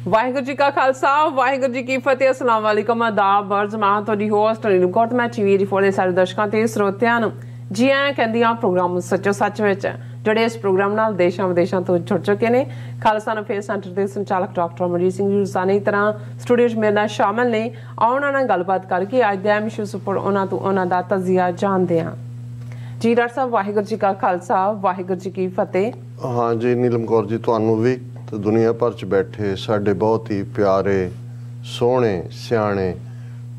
वाहिगुरू जी का खालसा वाहिगुरू जी की फतेह। अस्सलाम वालेकुम आदाब बर्ज मैं ਤੁਹਾਡੀ ਹੋਸਟ ਅਨੀਲ ਕੌਰ ਮੈਂ TV84 ਦੇ ਸਾਰੇ ਦਰਸ਼ਕਾਂ ਤੇ ਸਰੋਤਿਆਂ ਨੂੰ ਜੀ ਆਇਆਂ ਕਹਿੰਦੀ ਆ ਪ੍ਰੋਗਰਾਮ ਸੱਚੋ ਸੱਚ ਵਿੱਚ ਜਿਹੜੇ ਇਸ ਪ੍ਰੋਗਰਾਮ ਨਾਲ ਦੇਸ਼ਾਂ ਵਿਦੇਸ਼ਾਂ ਤੋਂ ਜੁੜ ਚੁੱਕੇ ਨੇ। ਖਾਲਸਾ ਅਫੇਅਰ ਸੈਂਟਰ ਦੇ ਸੰਚਾਲਕ ਡਾਕਟਰ ਅਮਰਜੀਤ ਸਿੰਘ ਜੀ ਰੋਜ਼ਾਨਾ ਦੀ ਤਰ੍ਹਾਂ ਸਟੂਡੀਓ 'ਚ ਮੇਰੇ ਨਾਲ ਸ਼ਾਮਲ ਨੇ। ਉਹਨਾਂ ਨਾਲ ਗੱਲਬਾਤ ਕਰਕੇ ਅੱਜ ਦੇ ਇਸ਼ੂਜ਼ ਉੱਪਰ ਉਹਨਾਂ ਦਾ ਤਜਜ਼ੀਆ ਜਾਣਦੇ ਹਾਂ। जी डॉक्टर साहब वाहिगुरू जी का खालसा वाहिगुरू जी की फतेह। हाँ जी नीलम कौर जी तुहानू भी तो दुनिया भर च बैठे साडे बहुत ही प्यारे सोहने सियाणे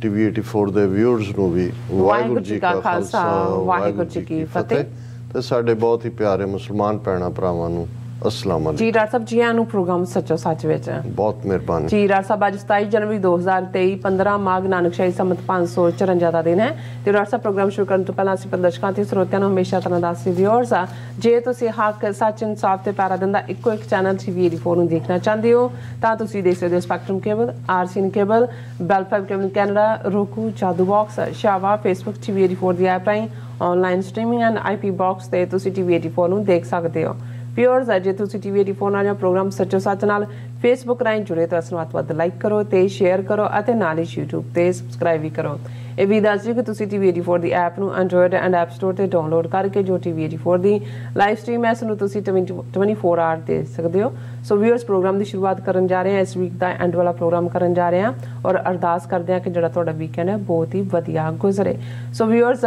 TV84 दे व्यूअर्स नू भी वाहिगुरू जी का खालसा वाहिगुरू जी की फतेह ते साडे बहुत ही प्यारे मुसलमान भैणां भरावां नू अस्सलाम वालेकुम। जी डॉक्टर साहब जी आनू प्रोग्राम सच्चो सच विच बहुत मेहरबानी। जी डॉक्टर साहब अज 27 जनवरी 2023 15 माघ नानकशाही संमत 554 ਦਾ ਦਿਨ ਹੈ ਤੇ ਡਾਕਟਰ ਸਾਹਿਬ ਪ੍ਰੋਗਰਾਮ ਸ਼ੁਰੂ ਕਰਨ ਤੋਂ ਪਹਿਲਾਂ ਅਸੀਂ ਪ੍ਰਦਰਸ਼ਕਾਂ ਤੇ ਸਰੋਤਿਆਂ ਨੂੰ ਹਮੇਸ਼ਾ ਤਰ੍ਹਾਂ ਦੱਸਦੇ ਵਿਊਅਰਸ ਆ ਜੇ ਤੁਸੀਂ ਹੱਕ ਸੱਚ ਇਨਸਾਫ ਤੇ ਪੈਰਾ ਦਿੰਦਾ ਇੱਕੋ ਇੱਕ ਚੈਨਲ TV84 ਨੂੰ ਦੇਖਣਾ ਚਾਹੁੰਦੇ ਹੋ ਤਾਂ ਤੁਸੀਂ ਦੇਖ ਸਕਦੇ ਹੋ ਸਪੈਕਟਰਮ ਕੇਬਲ ਆਰਸੀਐਨ ਕੇਬਲ ਬੈਲ 5 ਕੇਬਲ ਕੈਨੇਡਾ roku ਜਾਦੂ ਬਾਕਸ ਸ਼ਾਵਾ ਫੇਸਬੁੱਕ TV84 ਦੀ ਐਪ ਰਾਹੀਂ online streaming and IP box ਤੇ ਤੁਸੀਂ TV84 ਨੂੰ ਦੇਖ ਸਕਦੇ ਹੋ। व्यूअर्स जे तुसी TV84 नाल प्रोग्राम सच्चो सच नाल फेसबुक राਹੀਂ जुड़े तो इस वध वध लाइक करो ते शेयर करो ਅਤੇ ਨਾਲ ਹੀ YouTube ਤੇ सब्सक्राइब भी करो। ਇਹ ਵੀ ਦੱਸ ਦਿਓ ਕਿ ਤੁਸੀਂ TV84 ਦੀ ਐਪ ਨੂੰ Android ਐਂਡ App Store ਤੇ ਡਾਊਨਲੋਡ ਕਰਕੇ ਜੋ TV84 ਦੀ ਲਾਈਵ ਸਟ੍ਰੀਮ ਹੈ ਇਸ ਨੂੰ ਤੁਸੀਂ 24 ਆਵਰ ਦੇਖ ਸਕਦੇ ਹੋ। ਸੋ व्यूअर्स ਪ੍ਰੋਗਰਾਮ ਦੀ ਸ਼ੁਰੂਆਤ ਕਰਨ ਜਾ ਰਹੇ ਹਾਂ ਇਸ ਵੀਕ ਦਾ ਐਂਡ ਵਾਲਾ ਪ੍ਰੋਗਰਾਮ ਕਰਨ ਜਾ ਰਹੇ ਹਾਂ ਔਰ ਅਰਦਾਸ ਕਰਦੇ ਹਾਂ ਕਿ ਜਿਹੜਾ ਤੁਹਾਡਾ ਵੀਕਐਂਡ ਹੈ ਬਹੁਤ ਹੀ ਵਧੀਆ ਗੁਜ਼ਰੇ। ਸੋ व्यूअर्स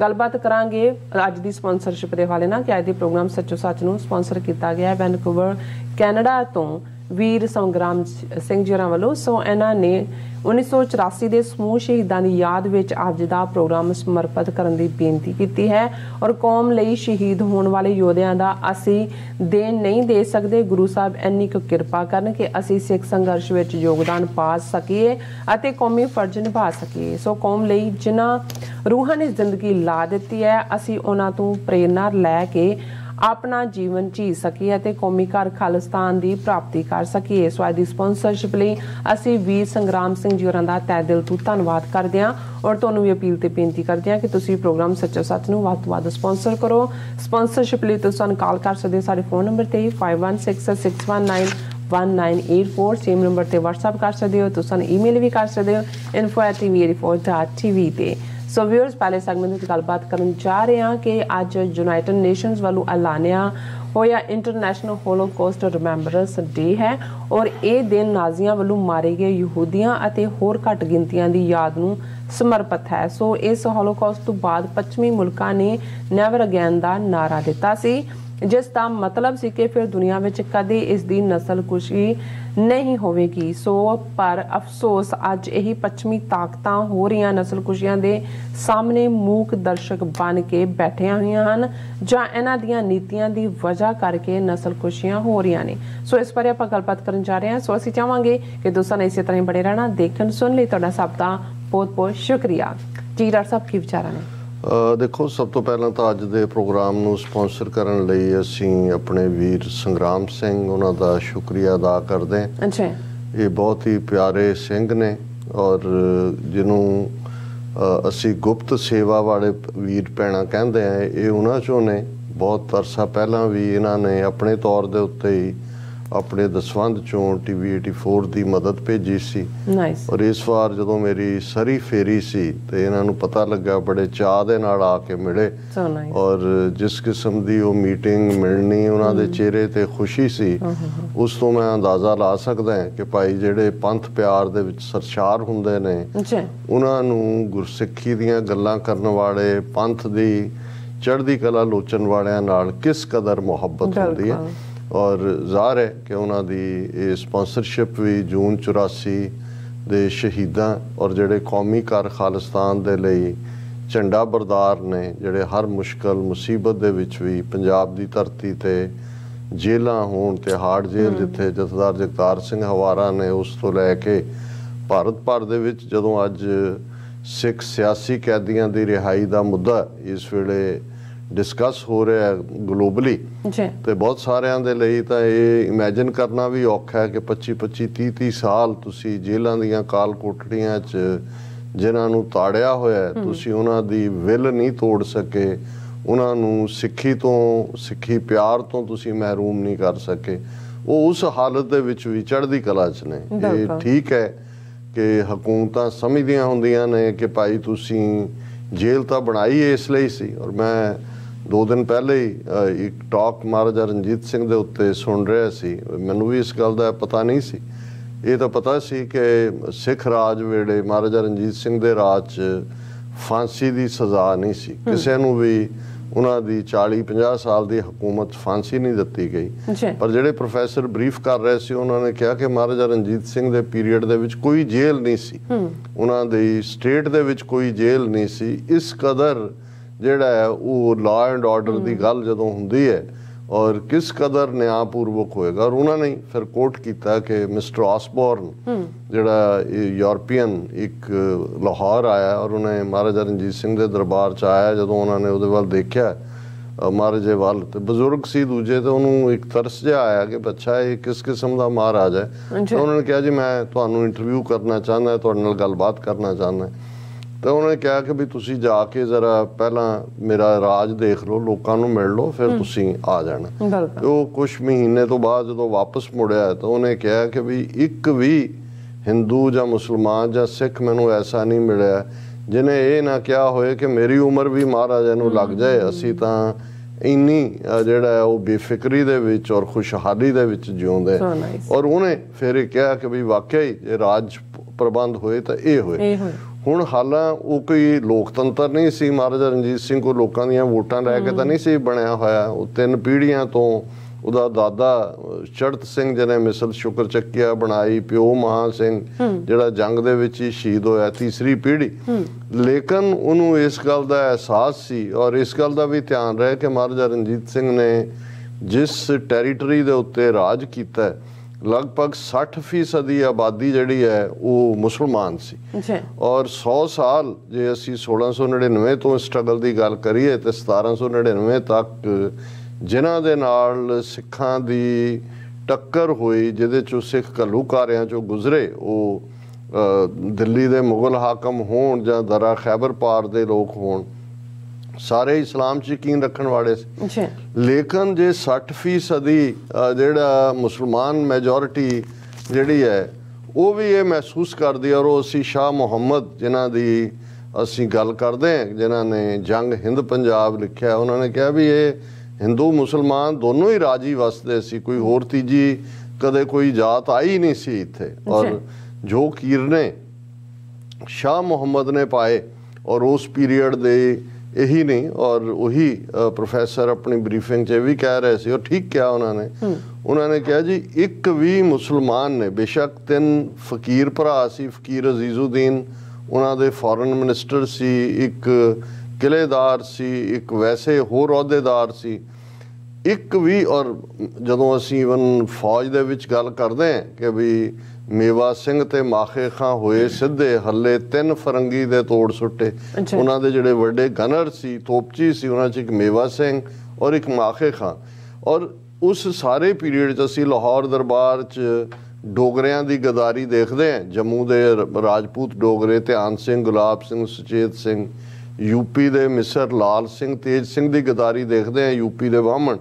ਗੱਲਬਾਤ ਕਰਾਂਗੇ ਅੱਜ ਦੀ ਸਪਾਂਸਰਸ਼ਿਪ ਦੇ ਹਵਾਲੇ ਨਾਲ ਕਿ ਅੱਜ ਦੇ ਪ੍ਰੋਗਰਾਮ ਸੱਚੋ ਸੱਚ ਨੂੰ ਸਪਾਂਸਰ ਕੀਤਾ ਗਿਆ ਹੈ ਵੈਨਕੂਵਰ ਕੈਨੇਡਾ ਤੋਂ ਵੀਰ ਸੰਗਰਾਮ ਸਿੰਘ ਜੀ ਵੱਲੋਂ। ਸੋ ਇਹਨਾਂ ਨੇ 1984 ਦੇ ਸਮੂਹ ਸ਼ਹੀਦਾਂ ਦੀ ਯਾਦ ਵਿੱਚ ਅੱਜ ਦਾ ਪ੍ਰੋਗਰਾਮ ਸਮਰਪਿਤ ਕਰਨ ਦੀ ਬੇਨਤੀ ਕੀਤੀ ਹੈ ਔਰ ਕੌਮ ਲਈ ਸ਼ਹੀਦ ਹੋਣ ਵਾਲੇ ਯੋਧਿਆਂ ਦਾ ਅਸੀਂ ਦੇਣ ਨਹੀਂ ਦੇ ਸਕਦੇ। ਗੁਰੂ ਸਾਹਿਬ ਇੰਨੀ ਕੁ ਕਿਰਪਾ ਕਰਨ ਕਿ ਅਸੀਂ ਸਿੱਖ ਸੰਘਰਸ਼ ਵਿੱਚ ਯੋਗਦਾਨ ਪਾ ਸਕੀਏ ਅਤੇ ਕੌਮੀ ਫਰਜ਼ ਨਿਭਾ ਸਕੀਏ। ਸੋ ਕੌਮ ਲਈ ਜਿਨ੍ਹਾਂ ਰੂਹਾਂ ਨੇ ਜ਼ਿੰਦਗੀ ਲਾ ਦਿੱਤੀ ਹੈ ਅਸੀਂ ਉਹਨਾਂ ਤੋਂ ਪ੍ਰੇਰਨਾ ਲੈ ਕੇ ਆਪਣਾ ਜੀਵਨ ਜੀ ਸਕੀਏ ਅਤੇ ਕੌਮੀ ਘਰ ਖਾਲਿਸਤਾਨ ਦੀ ਪ੍ਰਾਪਤੀ ਕਰ ਸਕੀਏ। ਸੋ ਅੱਜ ਦੀ ਸਪਾਂਸਰਸ਼ਿਪ ਲਈ ਅਸੀਂ ਵੀਰ ਸੰਗਰਾਮ ਸਿੰਘ ਜੀ ਹੋਰਾਂ ਦਾ ਤਹਿ ਦਿਲ ਤੋਂ ਧੰਨਵਾਦ ਕਰਦੇ ਹਾਂ ਔਰ ਤੁਹਾਨੂੰ ਵੀ ਅਪੀਲ ਤੇ ਬੇਨਤੀ ਕਰਦੇ ਹਾਂ ਕਿ ਤੁਸੀਂ ਪ੍ਰੋਗਰਾਮ ਸੱਚੋ ਸੱਚ ਨੂੰ ਵੱਧ ਤੋਂ ਵੱਧ ਸਪਾਂਸਰ ਕਰੋ। ਸਪਾਂਸਰਸ਼ਿਪ ਲਈ ਤੁਸੀਂ ਸਾਨੂੰ ਕਾਲ ਕਰ ਸਕਦੇ ਹੋ ਸਾਡੇ ਫੋਨ ਨੰਬਰ ਤੇ 5166191984 ਸੇਮ ਨੰਬਰ ਤੇ WhatsApp ਕਰ ਸਕਦੇ ਹੋ। ਤੁਸੀਂ ਸਾਨੂੰ ਈਮੇਲ ਵੀ ਕਰ ਸਕਦੇ ਹੋ info@tv84.tv ਤੇ। ਸੋ व्यूअर्स पहले सैगमेंट की गलबात करन जा रहे हैं कि अज यूनाइटेड नेशनस वालों ऐलानिया होया इंटरनेशनल होलोकॉस्ट रिमैंबरेंस डे है और ये दिन नाजियां वालों मारे गए यहूदियां अते होर घट गिनतियां की याद नूं समर्पित है। सो इस होलोकॉस्ट तो बाद पश्चिमी मुल्कां ने नैवर अगेन का नारा दिता सी जिस का मतलब सी कि फिर दुनिया में कदे इसकी नस्लकुशी नहीं होगी। सो पर अफसोस अज यही पश्चिमी ताकत हो रही नस्लकुशियां दे सामने मूक दर्शक बन के बैठिया हुई हैं जां इन्हां दियां नीतियां दी वजह करके नस्लकुशियां हो रही ने। सो इस बारे आपां गलबात करन जा रहे हैं। सो असीं चाहांगे कि दोस्तां ने इसे तरह बने रहना देखण सुन लई तुहाडा सब दा बहुत बहुत शुक्रिया। जी डॉक्टर साहब की विचार ने? देखो सब तो पहला तो अज के प्रोग्राम नू स्पॉन्सर करने लई असीं अपने वीर संग्राम सिंह उन्हां दा शुक्रिया अदा करते हैं। अच्छा ये बहुत ही प्यारे सिंह ने और जिन्हों असी गुप्त सेवा वाले वीर भैणां कहंदे हैं ये उन्हां चों ने। बहुत अरसा पहला भी इन्हां ने अपने तौर दे उत्ते ही अपने दसवंध चों TV84 की मदद भेजी सी। और इस बार जो मेरी सरी फेरी सी तो इन्हों पता लगा बड़े चाह दे नाल आके मिले और जिस किस्म की वो मीटिंग मिलनी उन्होंने चेहरे ते खुशी सी उस तो मैं अंदाज़ा ला सकदा है कि भाई जिहड़े पंथ प्यार दे विच सरशार हुंदे ने उन्होंने गुरसिੱਖੀ ਦੀਆਂ ਗੱਲਾਂ ਕਰਨ वाले पंथ की चढ़दी कला लोचन वालियां नाल किस कदर मुहब्बत हुंदी है और ਜ਼ਾਹਰ है कि उन्होंने ये स्पॉन्सरशिप भी जून 84 ਦੇ ਸ਼ਹੀਦਾਂ और ਜਿਹੜੇ कौमी घर खालिस्तान ਦੇ ਲਈ झंडा बरदार ने ਜਿਹੜੇ हर मुश्किल मुसीबत ਦੇ ਵਿੱਚ ਵੀ पंजाब ਦੀ ਧਰਤੀ ਤੇ ਜੇਲਾਂ ਹੋਣ ਤੇ ਹਾਰਡ ਜੇਲ੍ਹ ਜਿੱਥੇ ਜਥੇਦਾਰ ਜਗਤਾਰ ਸਿੰਘ ਹਵਾਰਾ ਨੇ ਉਸ ਤੋਂ ਲੈ ਕੇ ਭਾਰਤ ਭਰ ਦੇ ਵਿੱਚ ਜਦੋਂ ਅੱਜ ਸਿੱਖ ਸਿਆਸੀ ਕੈਦੀਆਂ ਦੀ ਰਿਹਾਈ ਦਾ ਮੁੱਦਾ ਇਸ ਵੇਲੇ डिस्कस हो रहा है ग्लोबली तो बहुत सारिਆਂ ਦੇ ਲਈ ਤਾਂ ਇਹ इमेजिन करना भी औखा है कि 25-25 30-30 साल तुसी जेलों ਦੀਆਂ काल कोठड़ियां च जिन्हां नूं ताड़िया होया तुसी उन्हां दी विल नहीं तोड़ सके उन्हां नूं सिੱਖੀ ਤੋਂ सिੱਖੀ प्यार तो तुसी महरूम नहीं कर सके ਉਹ ਉਸ ਹਾਲਤ ਦੇ ਵਿੱਚ ਵੀ ਚੜ੍ਹਦੀ ਕਲਾ 'ਚ ਨੇ। ਇਹ ਠੀਕ ਹੈ ਕਿ ਹਕੂਮਤਾਂ ਸਮਝਦੀਆਂ ਹੁੰਦੀਆਂ ਨੇ ਕਿ ਭਾਈ ਤੁਸੀਂ ਜੇਲ੍ਹ ਤਾਂ ਬਣਾਈ ਇਸ ਲਈ ਸੀ। ਔਰ ਮੈਂ 2 ਦਿਨ ਪਹਿਲੇ ਹੀ ਇੱਕ ਟਾਕ ਮਹਾਰਾਜਾ ਰਣਜੀਤ ਸਿੰਘ ਦੇ ਉੱਤੇ ਸੁਣ ਰਿਹਾ ਸੀ, ਮੈਨੂੰ ਵੀ ਇਸ ਗੱਲ ਦਾ ਪਤਾ ਨਹੀਂ ਸੀ। ਇਹ ਤਾਂ ਪਤਾ ਸੀ ਕਿ ਸਿੱਖ ਰਾਜ ਵੇਲੇ ਮਹਾਰਾਜਾ ਰਣਜੀਤ ਸਿੰਘ ਦੇ ਰਾਜ 'ਚ ਫਾਂਸੀ ਦੀ ਸਜ਼ਾ ਨਹੀਂ ਸੀ, ਕਿਸੇ ਨੂੰ ਵੀ ਉਹਨਾਂ ਦੀ 40-50 ਸਾਲ ਦੀ ਹਕੂਮਤ ਫਾਂਸੀ ਨਹੀਂ ਦਿੱਤੀ ਗਈ। ਪਰ ਜਿਹੜੇ ਪ੍ਰੋਫੈਸਰ ਬਰੀਫ ਕਰ ਰਹੇ ਸੀ ਉਹਨਾਂ ਨੇ ਕਿਹਾ ਕਿ ਮਹਾਰਾਜਾ ਰਣਜੀਤ ਸਿੰਘ ਦੇ ਪੀਰੀਅਡ ਦੇ ਵਿੱਚ ਕੋਈ ਜੇਲ੍ਹ ਨਹੀਂ ਸੀ, ਉਹਨਾਂ ਦੀ ਸਟੇਟ ਦੇ ਵਿੱਚ ਕੋਈ ਜੇਲ੍ਹ ਨਹੀਂ ਸੀ। ਇਸ ਕਦਰ ਜਿਹੜਾ ਹੈ ਉਹ ਲਾ ਐਂਡ ਆਰਡਰ ਦੀ ਗੱਲ ਜਦੋਂ ਹੁੰਦੀ ਹੈ ਔਰ ਕਿਸ ਕਦਰ ਨਿਆਂਪੂਰਵਕ ਹੋਏਗਾ। ਔਰ ਉਹਨਾਂ ਨੇ ਫਿਰ ਕੋਟ ਕੀਤਾ ਕਿ ਮਿਸਟਰ ਆਸਬੋਰਨ ਜਿਹੜਾ ਯੂਰਪੀਅਨ ਇੱਕ ਲਾਹੌਰ ਆਇਆ ਔਰ ਉਹਨੇ ਮਹਾਰਾਜਾ ਰਣਜੀਤ ਸਿੰਘ ਦੇ ਦਰਬਾਰ 'ਚ ਆਇਆ, ਜਦੋਂ ਉਹਨਾਂ ਨੇ ਉਹਦੇ ਵੱਲ ਦੇਖਿਆ ਮਹਾਰਾਜੇ ਵੱਲ, ਤੇ ਬਜ਼ੁਰਗ ਸੀ ਦੂਜੇ, ਤੇ ਉਹਨੂੰ ਇੱਕ ਤਰਸ ਜਿਹਾ ਆਇਆ ਕਿ ਬੱਚਾ ਇਹ ਕਿਸ ਕਿਸਮ ਦਾ ਮਹਾਰਾਜ ਹੈ। ਤਾਂ ਉਹਨਾਂ ਨੇ ਕਿਹਾ ਜੀ ਮੈਂ ਤੁਹਾਨੂੰ ਇੰਟਰਵਿਊ ਕਰਨਾ ਚਾਹੁੰਦਾ, ਤੁਹਾਡੇ ਨਾਲ ਗੱਲਬਾਤ ਕਰਨਾ ਚਾਹੁੰਦਾ। ਤਾਂ ਉਹਨਾਂ ਨੇ ਕਿਹਾ ਕਿ ਵੀ ਤੁਸੀਂ ਜਾ ਕੇ ਜ਼ਰਾ ਪਹਿਲਾਂ ਮੇਰਾ ਰਾਜ ਦੇਖ ਲਓ, ਲੋਕਾਂ ਨੂੰ ਮਿਲ ਲਓ, ਫਿਰ ਤੁਸੀਂ ਆ ਜਾਣਾ। ਉਹ ਕੁਛ ਮਹੀਨੇ ਤੋਂ ਬਾਅਦ ਜਦੋਂ ਵਾਪਸ ਮੁੜਿਆ ਤਾਂ ਉਹਨੇ ਕਿਹਾ ਕਿ ਵੀ ਇੱਕ ਵੀ ਹਿੰਦੂ ਜਾਂ ਮੁਸਲਮਾਨ ਜਾਂ ਸਿੱਖ ਮੈਨੂੰ ਐਸਾ ਨਹੀਂ ਮਿਲਿਆ ਜਿਹਨੇ ਇਹ ਨਾ ਕਿਹਾ ਹੋਏ ਕਿ ਮੇਰੀ ਉਮਰ ਵੀ ਮਹਾਰਾਜਾ ਨੂੰ ਲੱਗ ਜਾਏ, ਅਸੀਂ ਤਾਂ ਇੰਨੀ ਜਿਹੜਾ ਉਹ ਬੇਫਿਕਰੀ ਦੇ ਵਿੱਚ ਔਰ ਖੁਸ਼ਹਾਲੀ ਦੇ ਵਿੱਚ ਜਿਉਂਦੇ। ਔਰ ਉਹਨੇ ਫਿਰ ਇਹ ਕਿਹਾ ਕਿ ਵੀ ਵਾਕਿਆ ਹੀ ਇਹ ਰਾਜ ਪ੍ਰਬੰਧ ਹੋਏ ਤਾਂ ਇਹ ਹੋਏ। ਹੁਣ ਹਾਲਾਂ ਉਹ ਕੋਈ ਲੋਕਤੰਤਰ ਨਹੀਂ ਸੀ, ਮਹਾਰਾਜਾ ਰਣਜੀਤ ਸਿੰਘ ਕੋਲ ਲੋਕਾਂ ਦੀਆਂ ਵੋਟਾਂ ਲੈ ਕੇ ਤਾਂ ਨਹੀਂ ਸੀ ਬਣਿਆ ਹੋਇਆ। ਉਹ 3 ਪੀੜ੍ਹੀਆਂ ਤੋਂ ਉਹਦਾ ਦਾਦਾ ਚੜ੍ਹਤ ਸਿੰਘ ਜਿਹਨੇ ਮਿਸਲ ਸ਼ੁਕਰ ਚੱਕੀਆ ਬਣਾਈ, ਪਿਓ ਮਹਾਂ ਸਿੰਘ ਜਿਹੜਾ ਜੰਗ ਦੇ ਵਿੱਚ ਹੀ ਸ਼ਹੀਦ ਹੋਇਆ, 3ਰੀ ਪੀੜ੍ਹੀ। ਲੇਕਿਨ ਉਹਨੂੰ ਇਸ ਗੱਲ ਦਾ ਅਹਿਸਾਸ ਸੀ ਔਰ ਇਸ ਗੱਲ ਦਾ ਵੀ ਧਿਆਨ ਰਿਹਾ ਕਿ ਮਹਾਰਾਜਾ ਰਣਜੀਤ ਸਿੰਘ ਨੇ ਜਿਸ ਟੈਰੀਟਰੀ ਦੇ ਉੱਤੇ ਰਾਜ ਕੀਤਾ ਲਗਭਗ 60% ਆਬਾਦੀ ਜਿਹੜੀ ਹੈ ਉਹ ਮੁਸਲਮਾਨ ਸੀ। ਔਰ 100 ਸਾਲ ਜੇ ਅਸੀਂ 1699 ਤੋਂ ਸਟਰਗਲ ਦੀ ਗੱਲ ਕਰੀਏ ਤੇ 1799 ਤੱਕ ਜਿਨ੍ਹਾਂ ਦੇ ਨਾਲ ਸਿੱਖਾਂ ਦੀ ਟੱਕਰ ਹੋਈ, ਜਿਹਦੇ 'ਚੋਂ ਸਿੱਖ ਘੱਲੂਘਾਰਿਆਂ 'ਚੋਂ ਗੁਜ਼ਰੇ, ਉਹ ਦਿੱਲੀ ਦੇ ਮੁਗਲ ਹਾਕਮ ਹੋਣ ਜਾਂ ਦਰਾ ਖੈਬਰ ਪਾਰ ਦੇ ਲੋਕ ਹੋਣ, ਸਾਰੇ ਇਸਲਾਮ 'ਚ ਯਕੀਨ ਰੱਖਣ ਵਾਲੇ ਸੀ। ਲੇਕਿਨ ਜੇ 60% ਜਿਹੜਾ ਮੁਸਲਮਾਨ ਮੈਜੋਰਿਟੀ ਜਿਹੜੀ ਹੈ ਉਹ ਵੀ ਇਹ ਮਹਿਸੂਸ ਕਰਦੀ ਹੈ। ਔਰ ਉਹ ਅਸੀਂ ਸ਼ਾਹ ਮੁਹੰਮਦ ਜਿਨ੍ਹਾਂ ਦੀ ਅਸੀਂ ਗੱਲ ਕਰਦੇ ਹਾਂ, ਜਿਨ੍ਹਾਂ ਨੇ ਜੰਗ ਹਿੰਦ ਪੰਜਾਬ ਲਿਖਿਆ, ਉਹਨਾਂ ਨੇ ਕਿਹਾ ਵੀ ਇਹ ਹਿੰਦੂ ਮੁਸਲਮਾਨ ਦੋਨੋਂ ਹੀ ਰਾਜੀ ਵਸਦੇ ਸੀ, ਕੋਈ ਹੋਰ ਤੀਜੀ ਕਦੇ ਕੋਈ ਜਾਤ ਆਈ ਨਹੀਂ ਸੀ ਇੱਥੇ। ਔਰ ਜੋ ਕੀਰਨੇ ਸ਼ਾਹ ਮੁਹੰਮਦ ਨੇ ਪਾਏ ਔਰ ਉਸ ਪੀਰੀਅਡ ਦੇ ਇਹੀ ਨਹੀਂ, ਔਰ ਉਹੀ ਪ੍ਰੋਫੈਸਰ ਆਪਣੀ ਬਰੀਫਿੰਗ 'ਚ ਇਹ ਵੀ ਕਹਿ ਰਹੇ ਸੀ ਔਰ ਠੀਕ ਕਿਹਾ ਉਹਨਾਂ ਨੇ ਕਿਹਾ ਜੀ ਇੱਕ ਵੀ ਮੁਸਲਮਾਨ ਨੇ, ਬੇਸ਼ੱਕ 3 ਫਕੀਰ ਭਰਾ ਸੀ, ਫਕੀਰ ਅਜ਼ੀਜ਼ੁਦੀਨ ਉਹਨਾਂ ਦੇ ਫੋਰਨ ਮਿਨਿਸਟਰ ਸੀ, ਇੱਕ ਕਿਲੇਦਾਰ ਸੀ, ਇੱਕ ਵੈਸੇ ਹੋਰ ਅਹੁਦੇਦਾਰ ਸੀ, ਇੱਕ ਵੀ। ਔਰ ਜਦੋਂ ਅਸੀਂ ਈਵਨ ਫੌਜ ਦੇ ਵਿੱਚ ਗੱਲ ਕਰਦੇ ਹਾਂ ਕਿ ਵੀ ਮੇਵਾ ਸਿੰਘ ਤੇ ਮਾਖੇ ਖਾਂ ਹੋਏ ਸਿੱਧੇ, ਹੱਲੇ 3 ਫਰੰਗੀ ਦੇ ਤੋੜ ਸੁੱਟੇ। ਉਹਨਾਂ ਦੇ ਜਿਹੜੇ ਵੱਡੇ ਗਨਰ ਸੀ, ਤੋਪਚੀ ਸੀ, ਉਹਨਾਂ 'ਚ ਇੱਕ ਮੇਵਾ ਸਿੰਘ ਔਰ ਇੱਕ ਮਾਖੇ ਖਾਂ। ਔਰ ਉਸ ਸਾਰੇ ਪੀਰੀਅਡ 'ਚ ਅਸੀਂ ਲਾਹੌਰ ਦਰਬਾਰ 'ਚ ਡੋਗਰਿਆਂ ਦੀ ਗਦਾਰੀ ਦੇਖਦੇ ਹਾਂ, ਜੰਮੂ ਦੇ ਰਾਜਪੂਤ ਡੋਗਰੇ ਧਿਆਨ ਸਿੰਘ, ਗੁਲਾਬ ਸਿੰਘ, ਸੁਚੇਤ ਸਿੰਘ, यूपी ਦੇ ਮਿਸਰ ਲਾਲ ਸਿੰਘ, ਤੇਜ ਸਿੰਘ ਦੀ ਗਦਾਰੀ ਦੇਖਦੇ ਆ, यूपी ਦੇ ਬਾਹਮਣ।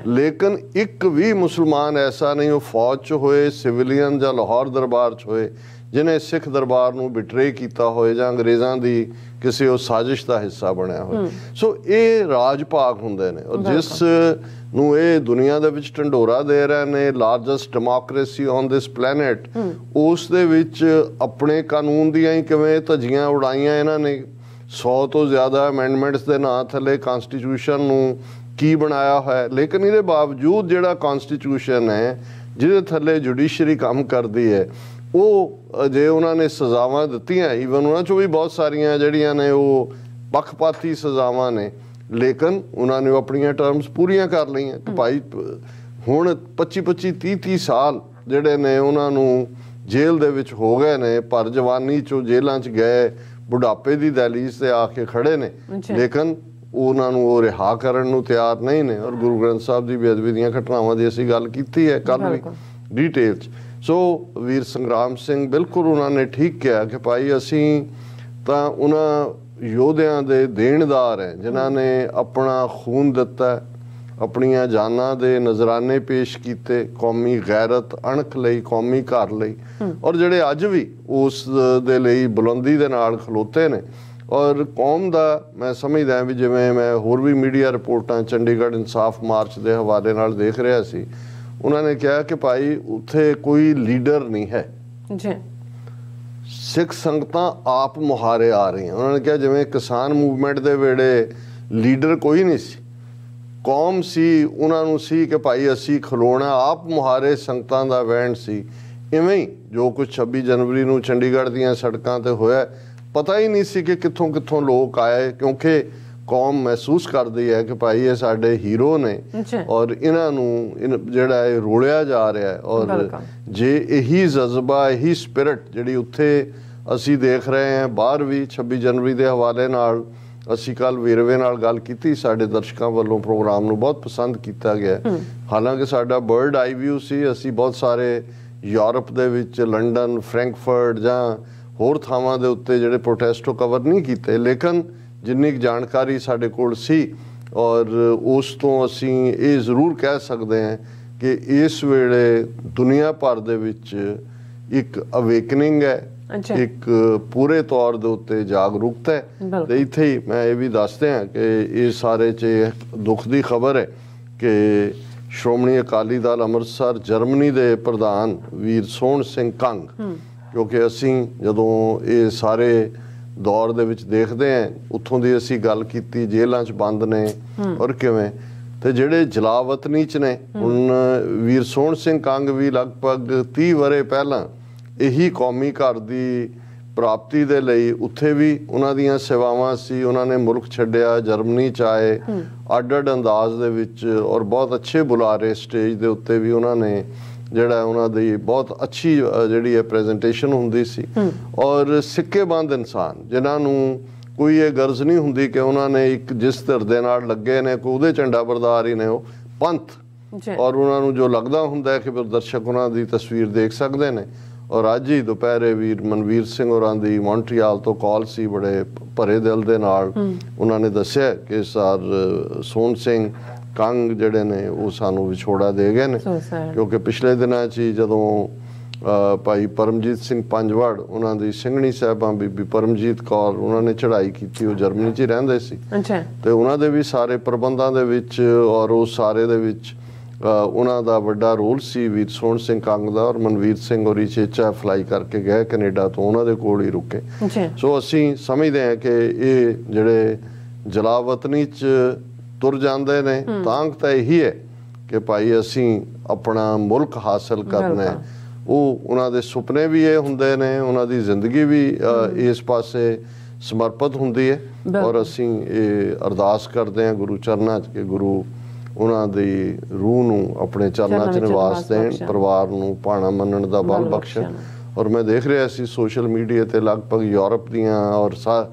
ਲੇਕਿਨ ਇੱਕ ਵੀ ਮੁਸਲਮਾਨ ਐਸਾ ਨਹੀਂ, ਉਹ ਫੌਜ 'ਚ ਹੋਏ, ਸਿਵਲੀਅਨ ਜਾਂ ਲਾਹੌਰ ਦਰਬਾਰ 'ਚ ਹੋਏ, ਜਿਹਨੇ ਸਿੱਖ ਦਰਬਾਰ ਨੂੰ ਬਿਟਰੇ ਕੀਤਾ ਹੋਏ ਜਾਂ ਅੰਗਰੇਜ਼ਾਂ ਦੀ ਕਿਸੇ ਉਹ ਸਾਜ਼ਿਸ਼ ਦਾ ਹਿੱਸਾ ਬਣਿਆ ਹੋਏ। ਸੋ ਇਹ ਰਾਜ ਭਾਗ ਹੁੰਦੇ ਨੇ। ਔਰ ਜਿਸ ਨੂੰ ਇਹ ਦੁਨੀਆ ਦੇ ਵਿੱਚ ਢੰਡੋਰਾ ਦੇ ਰਹੇ ਨੇ, largest democracy on this planet, ਉਸ ਦੇ ਵਿੱਚ ਆਪਣੇ ਕਾਨੂੰਨ ਦੀਆਂ ਹੀ ਕਿਵੇਂ ਧੱਜੀਆਂ ਉਡਾਈਆਂ ਇਹਨਾਂ ਨੇ। 100 ਤੋਂ ਜ਼ਿਆਦਾ ਅਮੈਂਡਮੈਂਟਸ ਦੇ ਨਾਂ ਥੱਲੇ ਕਨਸਟੀਟਿਊਸ਼ਨ ਨੂੰ ਕੀ ਬਣਾਇਆ ਹੋਇਆ। ਲੇਕਿਨ ਇਹਦੇ ਬਾਵਜੂਦ ਜਿਹੜਾ ਕਨਸਟੀਟਿਊਸ਼ਨ ਹੈ ਜਿਹਦੇ ਥੱਲੇ ਜੁਡੀਸ਼ਰੀ ਕੰਮ ਕਰਦੀ ਹੈ, ਉਹ ਜੇ ਉਹਨਾਂ ਨੇ ਸਜ਼ਾਵਾਂ ਦਿੱਤੀਆਂ, ਈਵਨ ਉਹਨਾਂ 'ਚੋਂ ਵੀ ਬਹੁਤ ਸਾਰੀਆਂ ਜਿਹੜੀਆਂ ਨੇ ਉਹ ਪੱਖਪਾਤੀ ਸਜ਼ਾਵਾਂ ਨੇ, ਲੇਕਿਨ ਉਹਨਾਂ ਨੇ ਆਪਣੀਆਂ ਟਰਮਸ ਪੂਰੀਆਂ ਕਰ ਲਈਆਂ ਕਿ ਭਾਈ ਹੁਣ 25-25, 30-30 ਸਾਲ ਜਿਹੜੇ ਨੇ ਉਹਨਾਂ ਨੂੰ ਜੇਲ੍ਹ ਦੇ ਵਿੱਚ ਹੋ ਗਏ ਨੇ, ਪਰ ਜਵਾਨੀ 'ਚੋਂ ਜੇਲ੍ਹਾਂ 'ਚ ਗਏ, ਬੁਢਾਪੇ ਦੀ ਦਹਲੀਜ਼ ਤੇ ਆ ਕੇ ਖੜੇ ਨੇ, ਲੇਕਿਨ ਉਹਨਾਂ ਨੂੰ ਉਹ ਰਿਹਾ ਕਰਨ ਨੂੰ ਤਿਆਰ ਨਹੀਂ ਨੇ। ਔਰ ਗੁਰੂ ਗ੍ਰੰਥ ਸਾਹਿਬ ਦੀ ਬੇਅਦਬੀ ਦੀਆਂ ਘਟਨਾਵਾਂ ਦੀ ਅਸੀਂ ਗੱਲ ਕੀਤੀ ਹੈ ਕੱਲ੍ਹ ਵੀ ਡੀਟੇਲ 'ਚ। ਸੋ ਵੀਰ ਸੰਗਰਾਮ ਸਿੰਘ ਬਿਲਕੁਲ ਉਹਨਾਂ ਨੇ ਠੀਕ ਕਿਹਾ ਕਿ ਭਾਈ ਅਸੀਂ ਤਾਂ ਉਹਨਾਂ ਯੋਧਿਆਂ ਦੇ ਦੇਣਦਾਰ ਹੈ ਜਿਨ੍ਹਾਂ ਨੇ ਆਪਣਾ ਖੂਨ ਦਿੱਤਾ, ਆਪਣੀਆਂ ਜਾਨਾਂ ਦੇ ਨਜ਼ਰਾਨੇ ਪੇਸ਼ ਕੀਤੇ ਕੌਮੀ ਗੈਰਤ ਅਣਖ ਲਈ, ਕੌਮੀ ਘਰ ਲਈ, ਔਰ ਜਿਹੜੇ ਅੱਜ ਵੀ ਉਸ ਦੇ ਲਈ ਬੁਲੰਦੀ ਦੇ ਨਾਲ ਖਲੋਤੇ ਨੇ। ਔਰ ਕੌਮ ਦਾ ਮੈਂ ਸਮਝਦਾ ਵੀ ਜਿਵੇਂ ਮੈਂ ਹੋਰ ਵੀ ਮੀਡੀਆ ਰਿਪੋਰਟਾਂ ਚੰਡੀਗੜ੍ਹ ਇਨਸਾਫ ਮਾਰਚ ਦੇ ਹਵਾਲੇ ਨਾਲ ਦੇਖ ਰਿਹਾ ਸੀ, ਉਹਨਾਂ ਨੇ ਕਿਹਾ ਕਿ ਭਾਈ ਉੱਥੇ ਕੋਈ ਲੀਡਰ ਨਹੀਂ ਹੈ ਜੀ, ਸਿੱਖ ਸੰਗਤਾਂ ਆਪ ਮੁਹਾਰੇ ਆ ਰਹੀਆਂ। ਉਹਨਾਂ ਨੇ ਕਿਹਾ ਜਿਵੇਂ ਕਿਸਾਨ ਮੂਵਮੈਂਟ ਦੇ ਵੇਲੇ ਲੀਡਰ ਕੋਈ ਨਹੀਂ ਸੀ, ਕੌਮ ਸੀ, ਉਹਨਾਂ ਨੂੰ ਸੀ ਕਿ ਭਾਈ ਅਸੀਂ ਖਲੋਣਾ, ਆਪ ਮੁਹਾਰੇ ਸੰਗਤਾਂ ਦਾ ਵਹਿਣ ਸੀ। ਇਵੇਂ ਹੀ ਜੋ ਕੁਝ 26 ਜਨਵਰੀ ਨੂੰ ਚੰਡੀਗੜ੍ਹ ਦੀਆਂ ਸੜਕਾਂ ਤੇ ਹੋਇਆ, ਪਤਾ ਹੀ ਨਹੀਂ ਸੀ ਕਿ ਕਿੱਥੋਂ ਕਿੱਥੋਂ ਲੋਕ ਆਏ, ਕਿਉਂਕਿ ਕੌਮ ਮਹਿਸੂਸ ਕਰਦੀ ਹੈ ਕਿ ਭਾਈ ਇਹ ਸਾਡੇ ਹੀਰੋ ਨੇ ਔਰ ਇਹਨਾਂ ਨੂੰ ਜਿਹੜਾ ਇਹ ਰੋਲਿਆ ਜਾ ਰਿਹਾ। ਔਰ ਜੇ ਇਹੀ ਜਜ਼ਬਾ, ਇਹੀ ਸਪਿਰਿਟ ਜਿਹੜੀ ਉੱਥੇ ਅਸੀਂ ਦੇਖ ਰਹੇ ਹਾਂ ਬਾਹਰ ਵੀ 26 ਜਨਵਰੀ ਦੇ ਹਵਾਲੇ ਨਾਲ, ਅਸੀਂ ਕੱਲ ਵੇਰਵੇ ਨਾਲ ਗੱਲ ਕੀਤੀ, ਸਾਡੇ ਦਰਸ਼ਕਾਂ ਵੱਲੋਂ ਪ੍ਰੋਗਰਾਮ ਨੂੰ ਬਹੁਤ ਪਸੰਦ ਕੀਤਾ ਗਿਆ। ਹਾਲਾਂਕਿ ਸਾਡਾ ਬਰਡ ਆਈ ਵਿਊ ਸੀ, ਅਸੀਂ ਬਹੁਤ ਸਾਰੇ ਯੂਰਪ ਦੇ ਵਿੱਚ ਲੰਡਨ, ਫਰੈਂਕਫਰਟ ਜਾਂ ਹੋਰ ਥਾਵਾਂ ਦੇ ਉੱਤੇ ਜਿਹੜੇ ਪ੍ਰੋਟੈਸਟੋ ਕਵਰ ਨਹੀਂ ਕੀਤੇ, ਲੇਕਿਨ ਜਿੰਨੀ ਕੁ ਜਾਣਕਾਰੀ ਸਾਡੇ ਕੋਲ ਸੀ ਔਰ ਉਸ ਤੋਂ ਅਸੀਂ ਇਹ ਜ਼ਰੂਰ ਕਹਿ ਸਕਦੇ ਹਾਂ ਕਿ ਇਸ ਵੇਲੇ ਦੁਨੀਆ ਭਰ ਦੇ ਵਿੱਚ ਇੱਕ ਅਵੇਕਨਿੰਗ ਹੈ, ਇੱਕ ਪੂਰੇ ਤੌਰ ਦੇ ਉੱਤੇ ਜਾਗਰੂਕਤਾ ਹੈ। ਤੇ ਇੱਥੇ ਹੀ ਮੈਂ ਇਹ ਵੀ ਦੱਸਦੇ ਹਾਂ ਕਿ ਇਹ ਸਾਰੇ 'ਚ ਦੁੱਖ ਦੀ ਖਬਰ ਹੈ ਕਿ ਸ਼੍ਰੋਮਣੀ ਅਕਾਲੀ ਦਲ ਅੰਮ੍ਰਿਤਸਰ ਜਰਮਨੀ ਦੇ ਪ੍ਰਧਾਨ ਵੀਰ ਸੋਹਣ ਸਿੰਘ ਕੰਗ, ਕਿਉਂਕਿ ਅਸੀਂ ਜਦੋਂ ਇਹ ਸਾਰੇ ਦੌਰ ਦੇ ਵਿੱਚ ਦੇਖਦੇ ਹਾਂ, ਉੱਥੋਂ ਦੀ ਅਸੀਂ ਗੱਲ ਕੀਤੀ, ਜੇਲ੍ਹਾਂ 'ਚ ਬੰਦ ਨੇ ਔਰ ਕਿਵੇਂ, ਤੇ ਜਿਹੜੇ ਜਲਾਵਤਨੀ 'ਚ ਨੇ, ਹੁਣ ਵੀਰ ਸੋਹਣ ਸਿੰਘ ਕੰਗ ਵੀ ਲਗਭਗ 30 ਵਰ੍ਹੇ ਪਹਿਲਾਂ ਇਹੀ ਕੌਮੀ ਘਰ ਦੀ ਪ੍ਰਾਪਤੀ ਦੇ ਲਈ ਉੱਥੇ ਵੀ ਉਹਨਾਂ ਦੀਆਂ ਸੇਵਾਵਾਂ ਸੀ। ਉਹਨਾਂ ਨੇ ਮੁਲਕ ਛੱਡਿਆ, ਜਰਮਨੀ 'ਚ ਆਏ ਅੱਡ-ਅੱਡ ਅੰਦਾਜ਼ ਦੇ ਵਿੱਚ ਔਰ ਬਹੁਤ ਅੱਛੇ ਬੁਲਾਰੇ, ਸਟੇਜ ਦੇ ਉੱਤੇ ਵੀ ਉਹਨਾਂ ਨੇ ਜਿਹੜਾ ਉਹਨਾਂ ਦੀ ਬਹੁਤ ਅੱਛੀ ਜਿਹੜੀ ਹੈ ਪ੍ਰੈਜੈਂਟੇਸ਼ਨ ਹੁੰਦੀ ਸੀ। ਔਰ ਸਿੱਕੇਬੰਦ ਇਨਸਾਨ ਜਿਨ੍ਹਾਂ ਨੂੰ ਕੋਈ ਇਹ ਗਰਜ਼ ਨਹੀਂ ਹੁੰਦੀ ਕਿ ਉਹਨਾਂ ਨੇ ਇੱਕ ਜਿਸ ਧਿਰ ਦੇ ਨਾਲ ਲੱਗੇ ਨੇ ਕੋਈ ਉਹਦੇ ਝੰਡਾ ਬਰਦਾਰ ਹੀ ਨੇ, ਉਹ ਪੰਥ, ਔਰ ਉਹਨਾਂ ਨੂੰ ਜੋ ਲੱਗਦਾ ਹੁੰਦਾ ਕਿ ਦਰਸ਼ਕ ਉਹਨਾਂ ਦੀ ਤਸਵੀਰ ਦੇਖ ਸਕਦੇ ਨੇ। ਔਰ ਅੱਜ ਹੀ ਦੁਪਹਿਰੇ ਵੀਰ ਮਨਵੀਰ ਸਿੰਘ ਹੋਰਾਂ ਦੀ ਮੌਂਟਰੀਆਲ ਤੋਂ ਕਾਲ ਸੀ, ਬੜੇ ਭਰੇ ਦਿਲ ਦੇ ਨਾਲ ਉਹਨਾਂ ਨੇ ਦੱਸਿਆ ਕਿ ਸਰ ਸੋਹਣ ਸਿੰਘ ਕੰਗ ਜਿਹੜੇ ਨੇ ਉਹ ਸਾਨੂੰ ਵਿਛੋੜਾ ਦੇ ਗਏ ਨੇ, ਕਿਉਂਕਿ ਪਿਛਲੇ ਦਿਨਾਂ 'ਚ ਹੀ ਜਦੋਂ ਭਾਈ ਪਰਮਜੀਤ ਸਿੰਘ ਪੰਜਵੜ, ਉਹਨਾਂ ਦੀ ਸਿੰਘਣੀ ਸਾਹਿਬਾਂ ਬੀਬੀ ਪਰਮਜੀਤ ਕੌਰ, ਉਹਨਾਂ ਨੇ ਚੜ੍ਹਾਈ ਕੀਤੀ, ਉਹ ਜਰਮਨੀ 'ਚ ਹੀ ਰਹਿੰਦੇ ਸੀ, ਤੇ ਉਹਨਾਂ ਦੇ ਵੀ ਸਾਰੇ ਪ੍ਰਬੰਧਾਂ ਦੇ ਵਿੱਚ ਔਰ ਉਸ ਸਾਰੇ ਦੇ ਵਿੱਚ ਉਹਨਾਂ ਦਾ ਵੱਡਾ ਰੋਲ ਸੀ ਵੀਰ ਸੋਹਣ ਸਿੰਘ ਕੰਗ ਦਾ। ਔਰ ਮਨਵੀਰ ਸਿੰਘ ਹੋਰੀ ਚੇਚਾ ਫਲਾਈ ਕਰਕੇ ਗਏ ਕੈਨੇਡਾ ਤੋਂ, ਉਹਨਾਂ ਦੇ ਕੋਲ ਹੀ ਰੁਕੇ। ਸੋ ਅਸੀਂ ਸਮਝਦੇ ਹਾਂ ਕਿ ਇਹ ਜਿਹੜੇ ਜਲਾਵਤਨੀ 'ਚ ਤੁਰ ਜਾਂਦੇ ਨੇ, ਤਾਂਘ ਤਾਂ ਇਹੀ ਹੈ ਕਿ ਭਾਈ ਅਸੀਂ ਆਪਣਾ ਮੁਲਕ ਹਾਸਲ ਕਰਨਾ ਹੈ। ਉਹ ਉਹਨਾਂ ਦੇ ਸੁਪਨੇ ਵੀ ਇਹ ਹੁੰਦੇ ਨੇ, ਉਹਨਾਂ ਦੀ ਜ਼ਿੰਦਗੀ ਵੀ ਇਸ ਪਾਸੇ ਸਮਰਪਿਤ ਹੁੰਦੀ ਹੈ। ਔਰ ਅਸੀਂ ਇਹ ਅਰਦਾਸ ਕਰਦੇ ਹਾਂ ਗੁਰੂ ਚਰਨਾਂ 'ਚ ਕਿ ਗੁਰੂ ਉਹਨਾਂ ਦੀ ਰੂਹ ਨੂੰ ਆਪਣੇ ਚਰਨਾਂ 'ਚ ਨਿਵਾਸ ਦੇਣ, ਪਰਿਵਾਰ ਨੂੰ ਭਾਣਾ ਮੰਨਣ ਦਾ ਬਲ ਬਖਸ਼ਣ। ਔਰ ਮੈਂ ਦੇਖ ਰਿਹਾ ਸੀ ਸੋਸ਼ਲ ਮੀਡੀਆ ਤੇ ਲਗਭਗ ਯੂਰਪ ਦੀਆਂ ਔਰ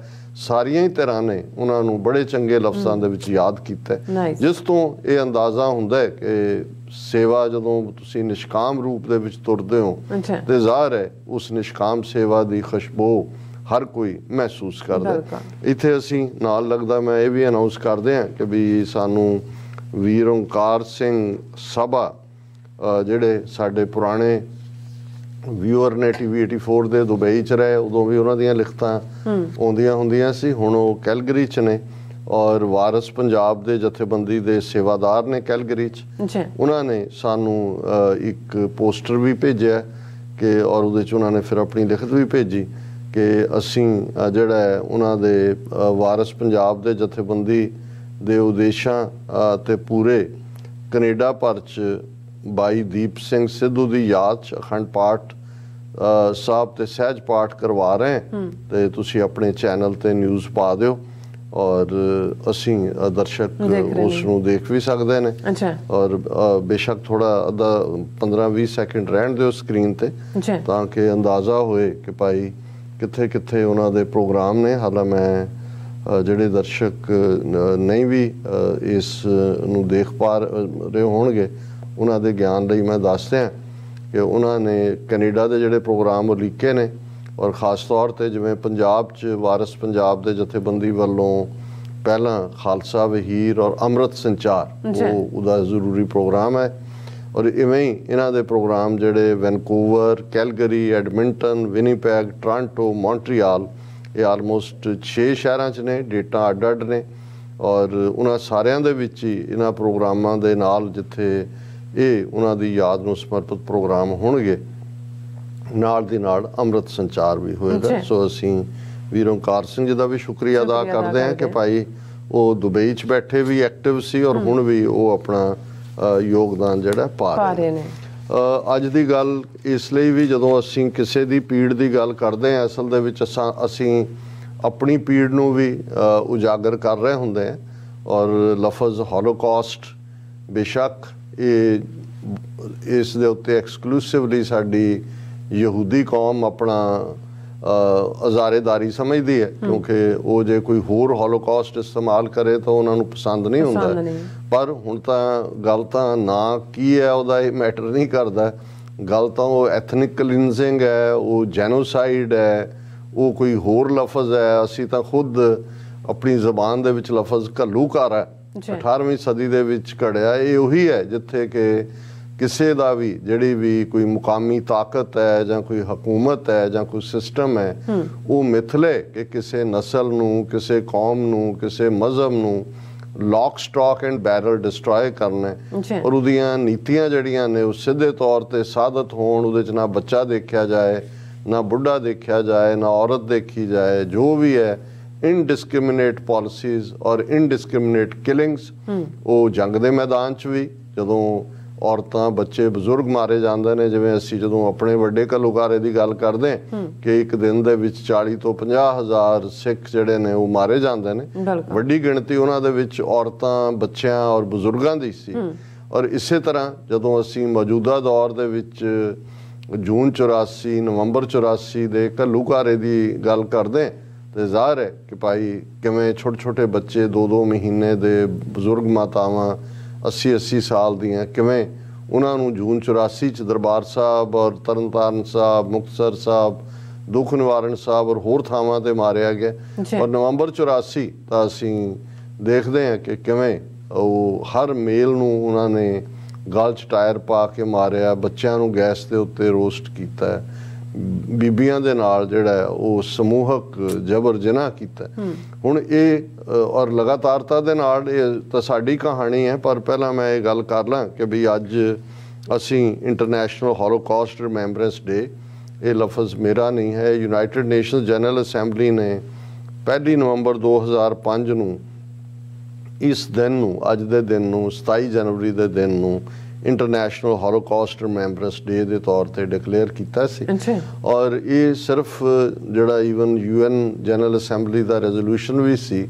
ਸਾਰੀਆਂ ਹੀ ਤਰ੍ਹਾਂ ਨੇ ਉਹਨਾਂ ਨੂੰ ਬੜੇ ਚੰਗੇ ਲਫ਼ਜ਼ਾਂ ਦੇ ਵਿੱਚ ਯਾਦ ਕੀਤਾ, ਜਿਸ ਤੋਂ ਇਹ ਅੰਦਾਜ਼ਾ ਹੁੰਦਾ ਹੈ ਕਿ ਸੇਵਾ ਜਦੋਂ ਤੁਸੀਂ ਨਿਸ਼ਕਾਮ ਰੂਪ ਦੇ ਵਿੱਚ ਤੁਰਦੇ ਹੋ ਤੇ ਜ਼ਾਹਰ ਹੈ ਉਸ ਨਿਸ਼ਕਾਮ ਸੇਵਾ ਦੀ ਖੁਸ਼ਬੂ ਹਰ ਕੋਈ ਮਹਿਸੂਸ ਕਰਦਾ। ਇੱਥੇ ਅਸੀਂ ਨਾਲ ਲੱਗਦਾ ਮੈਂ ਇਹ ਵੀ ਅਨਾਉਂਸ ਕਰਦੇ ਹਾਂ ਕਿ ਵੀ ਸਾਨੂੰ ਵੀਰ ਓਂਕਾਰ ਸਿੰਘ ਸਭਾ ਜਿਹੜੇ ਸਾਡੇ ਪੁਰਾਣੇ ਵਿਊਅਰ ਨੇ TV 84 ਦੇ ਦੁਬਈ 'ਚ ਰਹੇ, ਉਦੋਂ ਵੀ ਉਹਨਾਂ ਦੀਆਂ ਲਿਖਤਾਂ ਆਉਂਦੀਆਂ ਹੁੰਦੀਆਂ ਸੀ। ਹੁਣ ਉਹ ਕੈਲਗਰੀ 'ਚ ਨੇ ਔਰ ਵਾਰਸ ਪੰਜਾਬ ਦੇ ਜਥੇਬੰਦੀ ਦੇ ਸੇਵਾਦਾਰ ਨੇ ਕੈਲਗਰੀ 'ਚ। ਉਹਨਾਂ ਨੇ ਸਾਨੂੰ ਇੱਕ ਪੋਸਟਰ ਵੀ ਭੇਜਿਆ ਕਿ ਔਰ ਉਹਦੇ 'ਚ ਉਹਨਾਂ ਨੇ ਫਿਰ ਆਪਣੀ ਲਿਖਤ ਵੀ ਭੇਜੀ ਕਿ ਅਸੀਂ ਜਿਹੜਾ ਹੈ ਉਹਨਾਂ ਦੇ ਵਾਰਸ ਪੰਜਾਬ ਦੇ ਜਥੇਬੰਦੀ ਦੇ ਉਦੇਸ਼ਾਂ ਤੇ ਪੂਰੇ ਕੈਨੇਡਾ ਭਰ 'ਚ ਬਾਈ ਦੀਪ ਸਿੰਘ ਸਿੱਧੂ ਦੀ ਯਾਦ 'ਚ ਅਖੰਡ ਪਾਠ ਸਾਹਿਬ ਤੇ ਸਹਿਜ ਪਾਠ ਕਰਵਾ ਰਹੇ ਤੇ ਤੁਸੀਂ ਆਪਣੇ ਚੈਨਲ ਤੇ ਨਿਊਜ਼ ਪਾ ਦਿਓ ਔਰ ਅਸੀਂ ਦਰਸ਼ਕ ਉਸ ਨੂੰ ਦੇਖ ਵੀ ਸਕਦੇ ਨੇ। ਔਰ ਬੇਸ਼ੱਕ ਥੋੜਾ 15-20 ਸੈਕਿੰਡ ਰਹਿਣ ਦਿਓ ਸਕਰੀਨ ਤੇ ਤਾਂ ਕਿ ਅੰਦਾਜ਼ਾ ਹੋਏ ਕਿ ਭਾਈ ਕਿੱਥੇ ਕਿੱਥੇ ਉਹਨਾਂ ਦੇ ਪ੍ਰੋਗਰਾਮ ਨੇ। ਹਾਲਾਂ ਮੈਂ ਜਿਹੜੇ ਦਰਸ਼ਕ ਨਹੀਂ ਵੀ ਇਸ ਨੂੰ ਦੇਖ ਪਾ ਰਹੇ ਹੋਣਗੇ ਉਹਨਾਂ ਦੇ ਗਿਆਨ ਲਈ ਮੈਂ ਦੱਸ ਰਿਹਾ ਕਿ ਉਹਨਾਂ ਨੇ ਕੈਨੇਡਾ ਦੇ ਜਿਹੜੇ ਪ੍ਰੋਗਰਾਮ ਉਲੀਕੇ ਨੇ ਔਰ ਖ਼ਾਸ ਤੌਰ ਤੇ ਜਿਵੇਂ ਪੰਜਾਬ 'ਚ ਵਾਰਸ ਪੰਜਾਬ ਦੇ ਜਥੇਬੰਦੀ ਵੱਲੋਂ ਪਹਿਲਾਂ ਖਾਲਸਾ ਵਹੀਰ ਔਰ ਅੰਮ੍ਰਿਤ ਸੰਚਾਰ ਉਹ ਉਹਦਾ ਜ਼ਰੂਰੀ ਪ੍ਰੋਗਰਾਮ ਹੈ। ਔਰ ਇਵੇਂ ਹੀ ਇਹਨਾਂ ਦੇ ਪ੍ਰੋਗਰਾਮ ਜਿਹੜੇ Vancouver, Calgary, Edmonton, Winnipeg, Toronto, Montreal, ਇਹ ਆਲਮੋਸਟ 6 ਸ਼ਹਿਰਾਂ 'ਚ ਨੇ। ਡੇਟਾ ਅੱਡ ਅੱਡ ਨੇ ਔਰ ਉਹਨਾਂ ਸਾਰਿਆਂ ਦੇ ਵਿੱਚ ਹੀ ਇਹਨਾਂ ਪ੍ਰੋਗਰਾਮਾਂ ਦੇ ਨਾਲ ਜਿੱਥੇ ਇਹ ਉਹਨਾਂ ਦੀ ਯਾਦ ਨੂੰ ਸਮਰਪਿਤ ਪ੍ਰੋਗਰਾਮ ਹੋਣਗੇ, ਨਾਲ ਦੀ ਨਾਲ ਅੰਮ੍ਰਿਤ ਸੰਚਾਰ ਵੀ ਹੋਏਗਾ। ਸੋ ਅਸੀਂ ਵੀਰ ਓਂਕਾਰ ਸਿੰਘ ਜੀ ਦਾ ਵੀ ਸ਼ੁਕਰੀਆ ਅਦਾ ਕਰਦੇ ਹਾਂ ਕਿ ਭਾਈ ਉਹ ਦੁਬਈ 'ਚ ਬੈਠੇ ਵੀ ਐਕਟਿਵ ਸੀ ਔਰ ਹੁਣ ਵੀ ਉਹ ਆਪਣਾ ਯੋਗਦਾਨ ਜਿਹੜਾ ਪਾ ਰਹੇ ਨੇ। ਅੱਜ ਦੀ ਗੱਲ ਇਸ ਲਈ ਵੀ ਜਦੋਂ ਅਸੀਂ ਕਿਸੇ ਦੀ ਪੀੜ ਦੀ ਗੱਲ ਕਰਦੇ ਹਾਂ, ਅਸਲ ਦੇ ਵਿੱਚ ਅਸੀਂ ਆਪਣੀ ਪੀੜ ਨੂੰ ਵੀ ਉਜਾਗਰ ਕਰ ਰਹੇ ਹੁੰਦੇ ਹਾਂ। ਔਰ ਲਫ਼ਜ਼ ਹੋਲੋਕਾਸਟ ਬੇਸ਼ੱਕ ਇਹ ਇਸ ਦੇ ਉੱਤੇ ਐਕਸਕਲੂਸਿਵਲੀ ਸਾਡੀ ਯਹੂਦੀ ਕੌਮ ਆਪਣਾ ਅਜ਼ਾਰੇਦਾਰੀ ਸਮਝਦੀ ਹੈ, ਕਿਉਂਕਿ ਉਹ ਜੇ ਕੋਈ ਹੋਰ ਹੋਲੋਕਾਸਟ ਇਸਤੇਮਾਲ ਕਰੇ ਤਾਂ ਉਹਨਾਂ ਨੂੰ ਪਸੰਦ ਨਹੀਂ ਹੁੰਦਾ। ਪਰ ਹੁਣ ਤਾਂ ਗੱਲ ਤਾਂ ਨਾ ਕੀ ਹੈ ਉਹਦਾ ਇਹ ਮੈਟਰ ਨਹੀਂ ਕਰਦਾ, ਗੱਲ ਤਾਂ ਉਹ ਐਥਨਿਕ ਕਲੀਨਜ਼ਿੰਗ ਹੈ, ਉਹ ਜੈਨੋਸਾਈਡ ਹੈ, ਉਹ ਕੋਈ ਹੋਰ ਲਫ਼ਜ਼ ਹੈ। ਅਸੀਂ ਤਾਂ ਖੁਦ ਆਪਣੀ ਜ਼ਬਾਨ ਦੇ ਵਿੱਚ ਲਫ਼ਜ਼ ਘੱਲੂਘਾਰਾ ਹੈ 18ਵੀਂ ਸਦੀ ਦੇ ਵਿੱਚ ਘੜਿਆ। ਇਹ ਉਹੀ ਹੈ ਜਿੱਥੇ ਕਿ ਕਿਸੇ ਦਾ ਵੀ ਜਿਹੜੀ ਵੀ ਕੋਈ ਮੁਕਾਮੀ ਤਾਕਤ ਹੈ ਜਾਂ ਕੋਈ ਹਕੂਮਤ ਹੈ ਜਾਂ ਕੋਈ ਸਿਸਟਮ ਹੈ, ਉਹ ਮਿਥਲੇ ਕਿ ਕਿਸੇ ਨਸਲ ਨੂੰ, ਕਿਸੇ ਕੌਮ ਨੂੰ, ਕਿਸੇ ਮਜ਼ਹਬ ਨੂੰ lock stock and barrel destroy ਕਰਨਾ ਔਰ ਉਹਦੀਆਂ ਨੀਤੀਆਂ ਜਿਹੜੀਆਂ ਨੇ ਉਹ ਸਿੱਧੇ ਤੌਰ ਤੇ ਸਾਧਤ ਹੋਣ। ਉਹਦੇ 'ਚ ਨਾ ਬੱਚਾ ਦੇਖਿਆ ਜਾਏ, ਨਾ ਬੁੱਢਾ ਦੇਖਿਆ ਜਾਏ, ਨਾ ਔਰਤ ਦੇਖੀ ਜਾਏ, ਜੋ ਵੀ ਹੈ ਇਨਡਿਸਕ੍ਰਿਮੀਨੇਟ ਪਾਲਿਸੀਜ਼ ਔਰ ਇਨਡਿਸਕ੍ਰਿਮੀਨੇਟ ਕਿਲਿੰਗਸ। ਉਹ ਜੰਗ ਦੇ ਮੈਦਾਨ 'ਚ ਵੀ ਜਦੋਂ ਔਰਤਾਂ, ਬੱਚੇ, ਬਜ਼ੁਰਗ ਮਾਰੇ ਜਾਂਦੇ ਨੇ, ਜਿਵੇਂ ਅਸੀਂ ਜਦੋਂ ਆਪਣੇ ਵੱਡੇ ਘੱਲੂਘਾਰੇ ਦੀ ਗੱਲ ਕਰਦੇ ਕਿ ਇੱਕ ਦਿਨ ਦੇ ਵਿੱਚ 40 ਤੋਂ 50 ਹਜ਼ਾਰ ਸਿੱਖ ਜਿਹੜੇ ਨੇ ਉਹ ਮਾਰੇ ਜਾਂਦੇ ਨੇ, ਵੱਡੀ ਗਿਣਤੀ ਉਹਨਾਂ ਦੇ ਵਿੱਚ ਔਰਤਾਂ, ਬੱਚਿਆਂ ਔਰ ਬਜ਼ੁਰਗਾਂ ਦੀ ਸੀ। ਔਰ ਇਸੇ ਤਰ੍ਹਾਂ ਜਦੋਂ ਅਸੀਂ ਮੌਜੂਦਾ ਦੌਰ ਦੇ ਵਿੱਚ ਜੂਨ 84, ਨਵੰਬਰ 84 ਦੇ ਘੱਲੂਘਾਰੇ ਦੀ ਗੱਲ ਕਰਦੇ ਤੇ ਜ਼ਾਹਰ ਹੈ ਕਿ ਭਾਈ ਕਿਵੇਂ ਛੋਟੇ ਛੋਟੇ ਬੱਚੇ 2-2 ਮਹੀਨੇ ਦੇ, ਬਜ਼ੁਰਗ ਮਾਤਾਵਾਂ 80-80 ਸਾਲ ਦੀਆਂ, ਕਿਵੇਂ ਉਹਨਾਂ ਨੂੰ ਜੂਨ 84 'ਚ ਦਰਬਾਰ ਸਾਹਿਬ ਔਰ ਤਰਨਤਾਰਨ ਸਾਹਿਬ, ਮੁਕਤਸਰ ਸਾਹਿਬ, ਦੁੱਖ ਨਿਵਾਰਨ ਸਾਹਿਬ ਔਰ ਹੋਰ ਥਾਵਾਂ 'ਤੇ ਮਾਰਿਆ ਗਿਆ। ਔਰ ਨਵੰਬਰ 84 ਤਾਂ ਅਸੀਂ ਦੇਖਦੇ ਹਾਂ ਕਿ ਕਿਵੇਂ ਉਹ ਹਰ ਮੇਲ ਨੂੰ ਉਹਨਾਂ ਨੇ ਗਲ 'ਚ ਟਾਇਰ ਪਾ ਕੇ ਮਾਰਿਆ, ਬੱਚਿਆਂ ਨੂੰ ਗੈਸ ਦੇ ਉੱਤੇ ਰੋਸਟ ਕੀਤਾ, ਬੀਬੀਆਂ ਦੇ ਨਾਲ ਜਿਹੜਾ ਉਹ ਸਮੂਹਕ ਜਬਰ ਜਨਾਹ ਕੀਤਾ। ਹੁਣ ਇਹ ਔਰ ਲਗਾਤਾਰਤਾ ਦੇ ਨਾਲ ਇਹ ਤਾਂ ਸਾਡੀ ਕਹਾਣੀ ਹੈ। ਪਰ ਪਹਿਲਾਂ ਮੈਂ ਇਹ ਗੱਲ ਕਰ ਲਾਂ ਕਿ ਵੀ ਅੱਜ ਅਸੀਂ ਇੰਟਰਨੈਸ਼ਨਲ ਹੋਲੋਕਾਸਟ ਰਿਮੈਂਬਰੈਂਸ ਡੇ, ਇਹ ਲਫ਼ਜ਼ ਮੇਰਾ ਨਹੀਂ ਹੈ, ਯੂਨਾਈਟਿਡ ਨੇਸ਼ਨਸ ਜਨਰਲ ਅਸੈਂਬਲੀ ਨੇ 1 ਨਵੰਬਰ 2005 ਨੂੰ ਇਸ ਦਿਨ ਨੂੰ, ਅੱਜ ਦੇ ਦਿਨ ਨੂੰ, 27 ਜਨਵਰੀ ਦੇ ਦਿਨ ਨੂੰ ਇੰਟਰਨੈਸ਼ਨਲ ਹੋਲੋਕਾਸਟ ਰਿਮੈਂਬਰੈਂਸ ਡੇ ਦੇ ਤੌਰ ਤੇ ਡਿਕਲੇਅਰ ਕੀਤਾ ਸੀ। ਔਰ ਇਹ ਸਿਰਫ ਜਿਹੜਾ ਈਵਨ UN ਜਨਰਲ ਅਸੈਂਬਲੀ ਦਾ ਰੈਜ਼ੋਲੂਸ਼ਨ ਵੀ ਸੀ,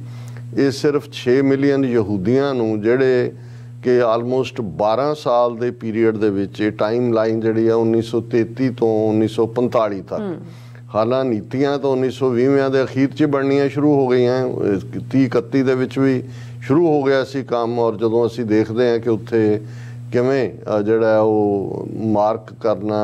ਇਹ ਸਿਰਫ 6 ਮਿਲੀਅਨ ਯਹੂਦੀਆਂ ਨੂੰ ਜਿਹੜੇ ਕਿ ਆਲਮੋਸਟ 12 ਸਾਲ ਦੇ ਪੀਰੀਅਡ ਦੇ ਵਿੱਚ, ਇਹ ਟਾਈਮ ਲਾਈਨ ਜਿਹੜੀ ਆ 1933 ਤੋਂ 1945 ਤੱਕ, ਹਾਲਾਂ ਨੀਤੀਆਂ ਤਾਂ 1920ਵਿਆਂ ਦੇ ਅਖੀਰ 'ਚ ਬਣਨੀਆਂ ਸ਼ੁਰੂ ਹੋ ਗਈਆਂ, 30-31 ਦੇ ਵਿੱਚ ਵੀ ਸ਼ੁਰੂ ਹੋ ਗਿਆ ਸੀ ਕੰਮ। ਔਰ ਜਦੋਂ ਅਸੀਂ ਦੇਖਦੇ ਹਾਂ ਕਿ ਉੱਥੇ ਕਿਵੇਂ ਜਿਹੜਾ ਉਹ ਮਾਰਕ ਕਰਨਾ,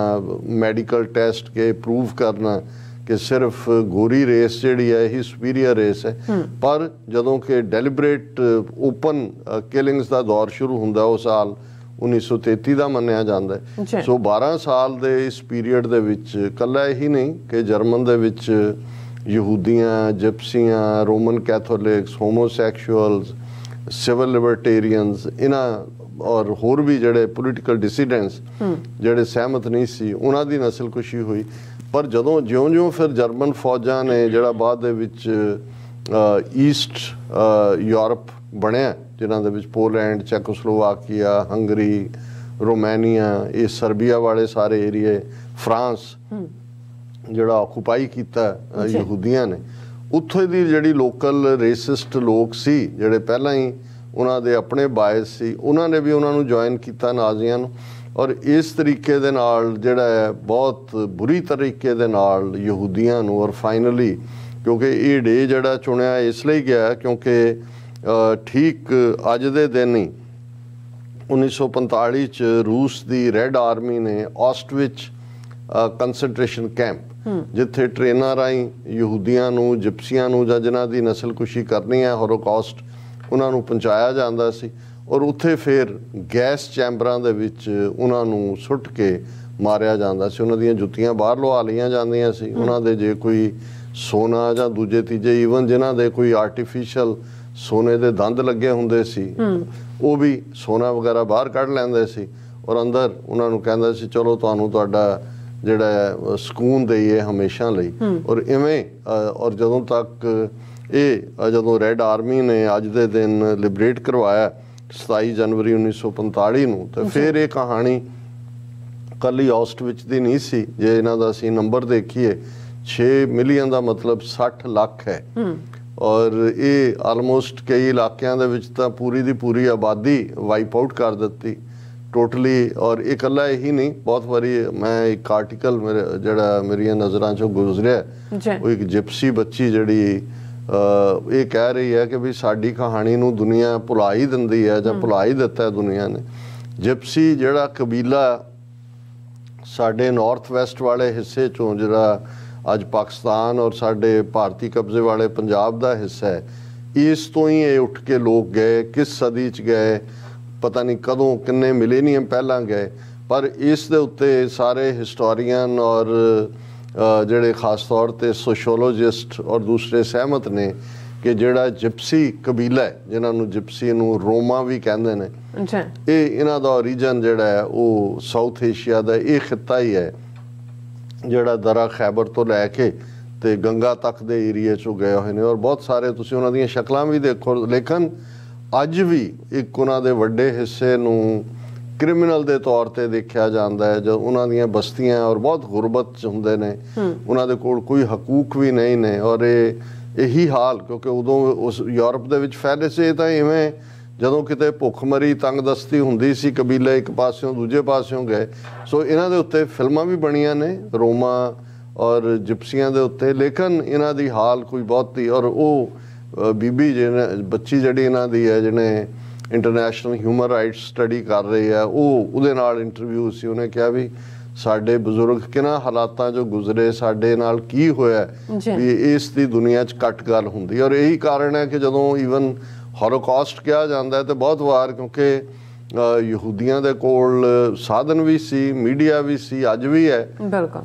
ਮੈਡੀਕਲ ਟੈਸਟ ਕੇ ਪ੍ਰੂਵ ਕਰਨਾ ਕਿ ਸਿਰਫ ਗੋਰੀ ਰੇਸ ਜਿਹੜੀ ਹੈ ਇਹੀ ਸੁਪੀਰੀਅਰ ਰੇਸ ਹੈ, ਪਰ ਜਦੋਂ ਕਿ ਡੈਲੀਬਰੇਟ ਓਪਨ ਕਿਲਿੰਗਸ ਦਾ ਦੌਰ ਸ਼ੁਰੂ ਹੁੰਦਾ ਉਹ ਸਾਲ 1933 ਦਾ ਮੰਨਿਆ ਜਾਂਦਾ। ਸੋ 12 ਸਾਲ ਦੇ ਇਸ ਪੀਰੀਅਡ ਦੇ ਵਿੱਚ ਇਕੱਲਾ ਇਹੀ ਨਹੀਂ ਕਿ ਜਰਮਨ ਦੇ ਵਿੱਚ ਯਹੂਦੀਆਂ, ਜਿਪਸੀਆਂ, ਰੋਮਨ ਕੈਥੋਲਿਕਸ, ਹੋਮੋਸੈਕਸ਼ੂਅਲਸ, ਸਿਵਲ ਲਿਬਰਟੇਰੀਅਨਸ, ਇਹਨਾਂ ਔਰ ਹੋਰ ਵੀ ਜਿਹੜੇ ਪੋਲੀਟੀਕਲ ਡਿਸੀਡੈਂਟਸ ਜਿਹੜੇ ਸਹਿਮਤ ਨਹੀਂ ਸੀ, ਉਹਨਾਂ ਦੀ ਨਸਲਕੁਸ਼ੀ ਹੋਈ। ਪਰ ਜਦੋਂ ਜਿਉਂ-ਜਿਉਂ ਫਿਰ ਜਰਮਨ ਫੌਜਾਂ ਨੇ ਜਿਹੜਾ ਬਾਅਦ ਦੇ ਵਿੱਚ ਈਸਟ ਯੂਰਪ ਬਣਿਆ, ਜਿਨ੍ਹਾਂ ਦੇ ਵਿੱਚ ਪੋਲੈਂਡ, ਚੈਕੋਸਲੋਵਾਕੀਆ, ਹੰਗਰੀ, ਰੋਮਾਨੀਆ, ਇਹ ਸਰਬੀਆ ਵਾਲੇ ਸਾਰੇ ਏਰੀਏ, ਫਰਾਂਸ ਜਿਹੜਾ ਆਕੂਪਾਈ ਕੀਤਾ ਯਹੂਦੀਆਂ ਨੇ, ਉੱਥੇ ਦੀ ਜਿਹੜੀ ਲੋਕਲ ਰੇਸਿਸਟ ਲੋਕ ਸੀ ਜਿਹੜੇ ਪਹਿਲਾਂ ਹੀ ਉਹਨਾਂ ਦੇ ਆਪਣੇ ਬਾਇਸ ਸੀ, ਉਹਨਾਂ ਨੇ ਵੀ ਉਹਨਾਂ ਨੂੰ ਜੁਆਇਨ ਕੀਤਾ ਨਾਜ਼ੀਆਂ ਨੂੰ। ਔਰ ਇਸ ਤਰੀਕੇ ਦੇ ਨਾਲ ਜਿਹੜਾ ਹੈ ਬਹੁਤ ਬੁਰੀ ਤਰੀਕੇ ਦੇ ਨਾਲ ਯਹੂਦੀਆਂ ਨੂੰ, ਔਰ ਫਾਈਨਲੀ ਕਿਉਂਕਿ ਇਹ ਡੇ ਜਿਹੜਾ ਚੁਣਿਆ ਇਸ ਲਈ ਗਿਆ ਕਿਉਂਕਿ ਠੀਕ ਅੱਜ ਦੇ ਦਿਨ ਹੀ 1945 'ਚ ਰੂਸ ਦੀ ਰੈੱਡ ਆਰਮੀ ਨੇ ਆਸਟਵਿਚ ਕੰਸੈਂਟਰੇਸ਼ਨ ਕੈਂਪ, ਜਿੱਥੇ ਟ੍ਰੇਨਾਂ ਰਾਹੀਂ ਯਹੂਦੀਆਂ ਨੂੰ, ਜਿਪਸੀਆਂ ਨੂੰ ਜਾਂ ਜਿਨ੍ਹਾਂ ਦੀ ਨਸਲਕੁਸ਼ੀ ਕਰਨੀ ਹੈ, ਹੋਲੋਕਾਸਟ, ਉਹਨਾਂ ਨੂੰ ਪਹੁੰਚਾਇਆ ਜਾਂਦਾ ਸੀ। ਔਰ ਉੱਥੇ ਫਿਰ ਗੈਸ ਚੈਂਬਰਾਂ ਦੇ ਵਿੱਚ ਉਹਨਾਂ ਨੂੰ ਸੁੱਟ ਕੇ ਮਾਰਿਆ ਜਾਂਦਾ ਸੀ। ਉਹਨਾਂ ਦੀਆਂ ਜੁੱਤੀਆਂ ਬਾਹਰ ਲਵਾ ਲਈਆਂ ਜਾਂਦੀਆਂ ਸੀ। ਉਹਨਾਂ ਦੇ ਜੇ ਕੋਈ ਸੋਨਾ ਜਾਂ ਦੂਜੇ ਤੀਜੇ, ਈਵਨ ਜਿਨ੍ਹਾਂ ਦੇ ਕੋਈ ਆਰਟੀਫਿਸ਼ਲ ਸੋਨੇ ਦੇ ਦੰਦ ਲੱਗੇ ਹੁੰਦੇ ਸੀ, ਉਹ ਵੀ ਸੋਨਾ ਵਗੈਰਾ ਬਾਹਰ ਕੱਢ ਲੈਂਦੇ ਸੀ ਔਰ ਅੰਦਰ ਉਹਨਾਂ ਨੂੰ ਕਹਿੰਦਾ ਸੀ ਚਲੋ ਤੁਹਾਨੂੰ ਤੁਹਾਡਾ ਜਿਹੜਾ ਸਕੂਨ ਦੇਈਏ ਹਮੇਸ਼ਾ ਲਈ। ਔਰ ਇਵੇਂ ਔਰ ਜਦੋਂ ਤੱਕ ਇਹ ਜਦੋਂ ਰੈੱਡ ਆਰਮੀ ਨੇ ਅੱਜ ਦੇ ਦਿਨ ਲਿਬਰੇਟ ਕਰਵਾਇਆ 27 ਜਨਵਰੀ 1945 ਨੂੰ, ਤਾਂ ਫਿਰ ਇਹ ਕਹਾਣੀ ਕੱਲੀ ਆਸਟਵਿਚ ਦੀ ਨਹੀਂ ਸੀ। ਜੇ ਇਹਨਾਂ ਦਾ ਅਸੀਂ ਨੰਬਰ ਦੇਖੀਏ 6 ਮਿਲੀਅਨ ਦਾ ਮਤਲਬ 60 ਲੱਖ ਹੈ। ਔਰ ਇਹ ਆਲਮੋਸਟ ਕਈ ਇਲਾਕਿਆਂ ਦੇ ਵਿੱਚ ਤਾਂ ਪੂਰੀ ਦੀ ਪੂਰੀ ਆਬਾਦੀ ਵਾਈਪ ਆਊਟ ਕਰ ਦਿੱਤੀ ਟੋਟਲੀ। ਔਰ ਇਹ ਇਕੱਲਾ ਇਹੀ ਨਹੀਂ, ਬਹੁਤ ਵਾਰੀ ਮੈਂ ਇੱਕ ਆਰਟੀਕਲ ਜਿਹੜਾ ਮੇਰੀਆਂ ਨਜ਼ਰਾਂ 'ਚੋਂ ਗੁਜ਼ਰਿਆ, ਉਹ ਇੱਕ ਜਿਪਸੀ ਬੱਚੀ ਜਿਹੜੀ ਇਹ ਕਹਿ ਰਹੀ ਹੈ ਕਿ ਵੀ ਸਾਡੀ ਕਹਾਣੀ ਨੂੰ ਦੁਨੀਆ ਭੁਲਾ ਹੀ ਦਿੰਦੀ ਹੈ ਜਾਂ ਭੁਲਾ ਹੀ ਦਿੱਤਾ ਦੁਨੀਆ ਨੇ। ਜਿਪਸੀ ਜਿਹੜਾ ਕਬੀਲਾ ਸਾਡੇ ਨਾਰਥ ਵੈਸਟ ਵਾਲੇ ਹਿੱਸੇ 'ਚੋਂ, ਜਿਹੜਾ ਅੱਜ ਪਾਕਿਸਤਾਨ ਔਰ ਸਾਡੇ ਭਾਰਤੀ ਕਬਜ਼ੇ ਵਾਲੇ ਪੰਜਾਬ ਦਾ ਹਿੱਸਾ ਹੈ, ਇਸ ਤੋਂ ਹੀ ਇਹ ਉੱਠ ਕੇ ਲੋਕ ਗਏ। ਕਿਸ ਸਦੀ 'ਚ ਗਏ ਪਤਾ ਨਹੀਂ, ਕਦੋਂ, ਕਿੰਨੇ ਮਿਲੇਨੀਅਮ ਪਹਿਲਾਂ ਗਏ। ਪਰ ਇਸ ਦੇ ਉੱਤੇ ਸਾਰੇ ਹਿਸਟੋਰੀਅਨ ਔਰ ਜਿਹੜੇ ਖਾਸ ਤੌਰ 'ਤੇ ਸੋਸ਼ੋਲੋਜਿਸਟ ਔਰ ਦੂਸਰੇ ਸਹਿਮਤ ਨੇ ਕਿ ਜਿਹੜਾ ਜਿਪਸੀ ਕਬੀਲਾ ਹੈ, ਜਿਨ੍ਹਾਂ ਨੂੰ ਜਿਪਸੀ ਨੂੰ ਰੋਮਾ ਵੀ ਕਹਿੰਦੇ ਨੇ, ਇਹ ਇਹਨਾਂ ਦਾ ਓਰੀਜਨ ਜਿਹੜਾ ਹੈ ਉਹ ਸਾਊਥ ਏਸ਼ੀਆ ਦਾ ਇਹ ਖਿੱਤਾ ਹੀ ਹੈ ਜਿਹੜਾ ਦਰਾ ਖੈਬਰ ਤੋਂ ਲੈ ਕੇ ਤੇ ਗੰਗਾ ਤੱਕ ਦੇ ਏਰੀਏ 'ਚੋਂ ਗਏ ਹੋਏ ਨੇ। ਔਰ ਬਹੁਤ ਸਾਰੇ ਤੁਸੀਂ ਉਹਨਾਂ ਦੀਆਂ ਸ਼ਕਲਾਂ ਵੀ ਦੇਖੋ, ਲੇਕਿਨ ਅੱਜ ਵੀ ਇੱਕ ਉਹਨਾਂ ਦੇ ਵੱਡੇ ਹਿੱਸੇ ਨੂੰ ਕ੍ਰਿਮੀਨਲ ਦੇ ਤੌਰ ਤੇ ਦੇਖਿਆ ਜਾਂਦਾ ਹੈ। ਜੋ ਉਹਨਾਂ ਦੀਆਂ ਬਸਤੀਆਂ ਔਰ ਬਹੁਤ ਗੁਰਬਤ 'ਚ ਹੁੰਦੇ ਨੇ, ਉਹਨਾਂ ਦੇ ਕੋਲ ਕੋਈ ਹਕੂਕ ਵੀ ਨਹੀਂ ਨੇ। ਔਰ ਇਹੀ ਹਾਲ ਕਿਉਂਕਿ ਉਦੋਂ ਉਸ ਯੂਰਪ ਦੇ ਵਿੱਚ ਫੈਲੇ ਸੀ। ਤਾਂ ਇਵੇਂ ਜਦੋਂ ਕਿਤੇ ਭੁੱਖਮਰੀ ਤੰਗਦਸਤੀ ਹੁੰਦੀ ਸੀ, ਕਬੀਲੇ ਇੱਕ ਪਾਸਿਓਂ ਦੂਜੇ ਪਾਸਿਓਂ ਗਏ। ਸੋ ਇਹਨਾਂ ਦੇ ਉੱਤੇ ਫਿਲਮਾਂ ਵੀ ਬਣੀਆਂ ਨੇ ਰੋਮਾ ਔਰ ਜਿਪਸੀਆਂ ਦੇ ਉੱਤੇ, ਲੇਕਿਨ ਇਹਨਾਂ ਦੀ ਹਾਲ ਕੋਈ ਬਹੁਤੀ। ਔਰ ਉਹ ਬੀਬੀ ਬੱਚੀ ਜਿਹੜੀ ਇਹਨਾਂ ਦੀ ਹੈ, ਜਿਹਨੇ ਇੰਟਰਨੈਸ਼ਨਲ ਹਿਊਮਨ ਰਾਈਟਸ ਸਟੱਡੀ ਕਰ ਰਹੀ ਹੈ, ਉਹਦੇ ਨਾਲ ਇੰਟਰਵਿਊ ਸੀ। ਉਹਨੇ ਕਿਹਾ ਵੀ ਸਾਡੇ ਬਜ਼ੁਰਗ ਕਿਹਨਾਂ ਹਾਲਾਤਾਂ 'ਚੋਂ ਗੁਜ਼ਰੇ, ਸਾਡੇ ਨਾਲ ਕੀ ਹੋਇਆ, ਵੀ ਇਸ ਦੀ ਦੁਨੀਆ 'ਚ ਘੱਟ ਗੱਲ ਹੁੰਦੀ। ਔਰ ਇਹੀ ਕਾਰਨ ਹੈ ਕਿ ਜਦੋਂ ਈਵਨ ਹੋਲੋਕਾਸਟ ਕਿਹਾ ਜਾਂਦਾ ਹੈ ਤੇ ਬਹੁਤ ਵਾਰ ਕਿਉਂਕਿ ਯਹੂਦੀਆਂ ਦੇ ਕੋਲ ਸਾਧਨ ਵੀ ਸੀ, ਮੀਡੀਆ ਵੀ ਸੀ, ਅੱਜ ਵੀ ਹੈ,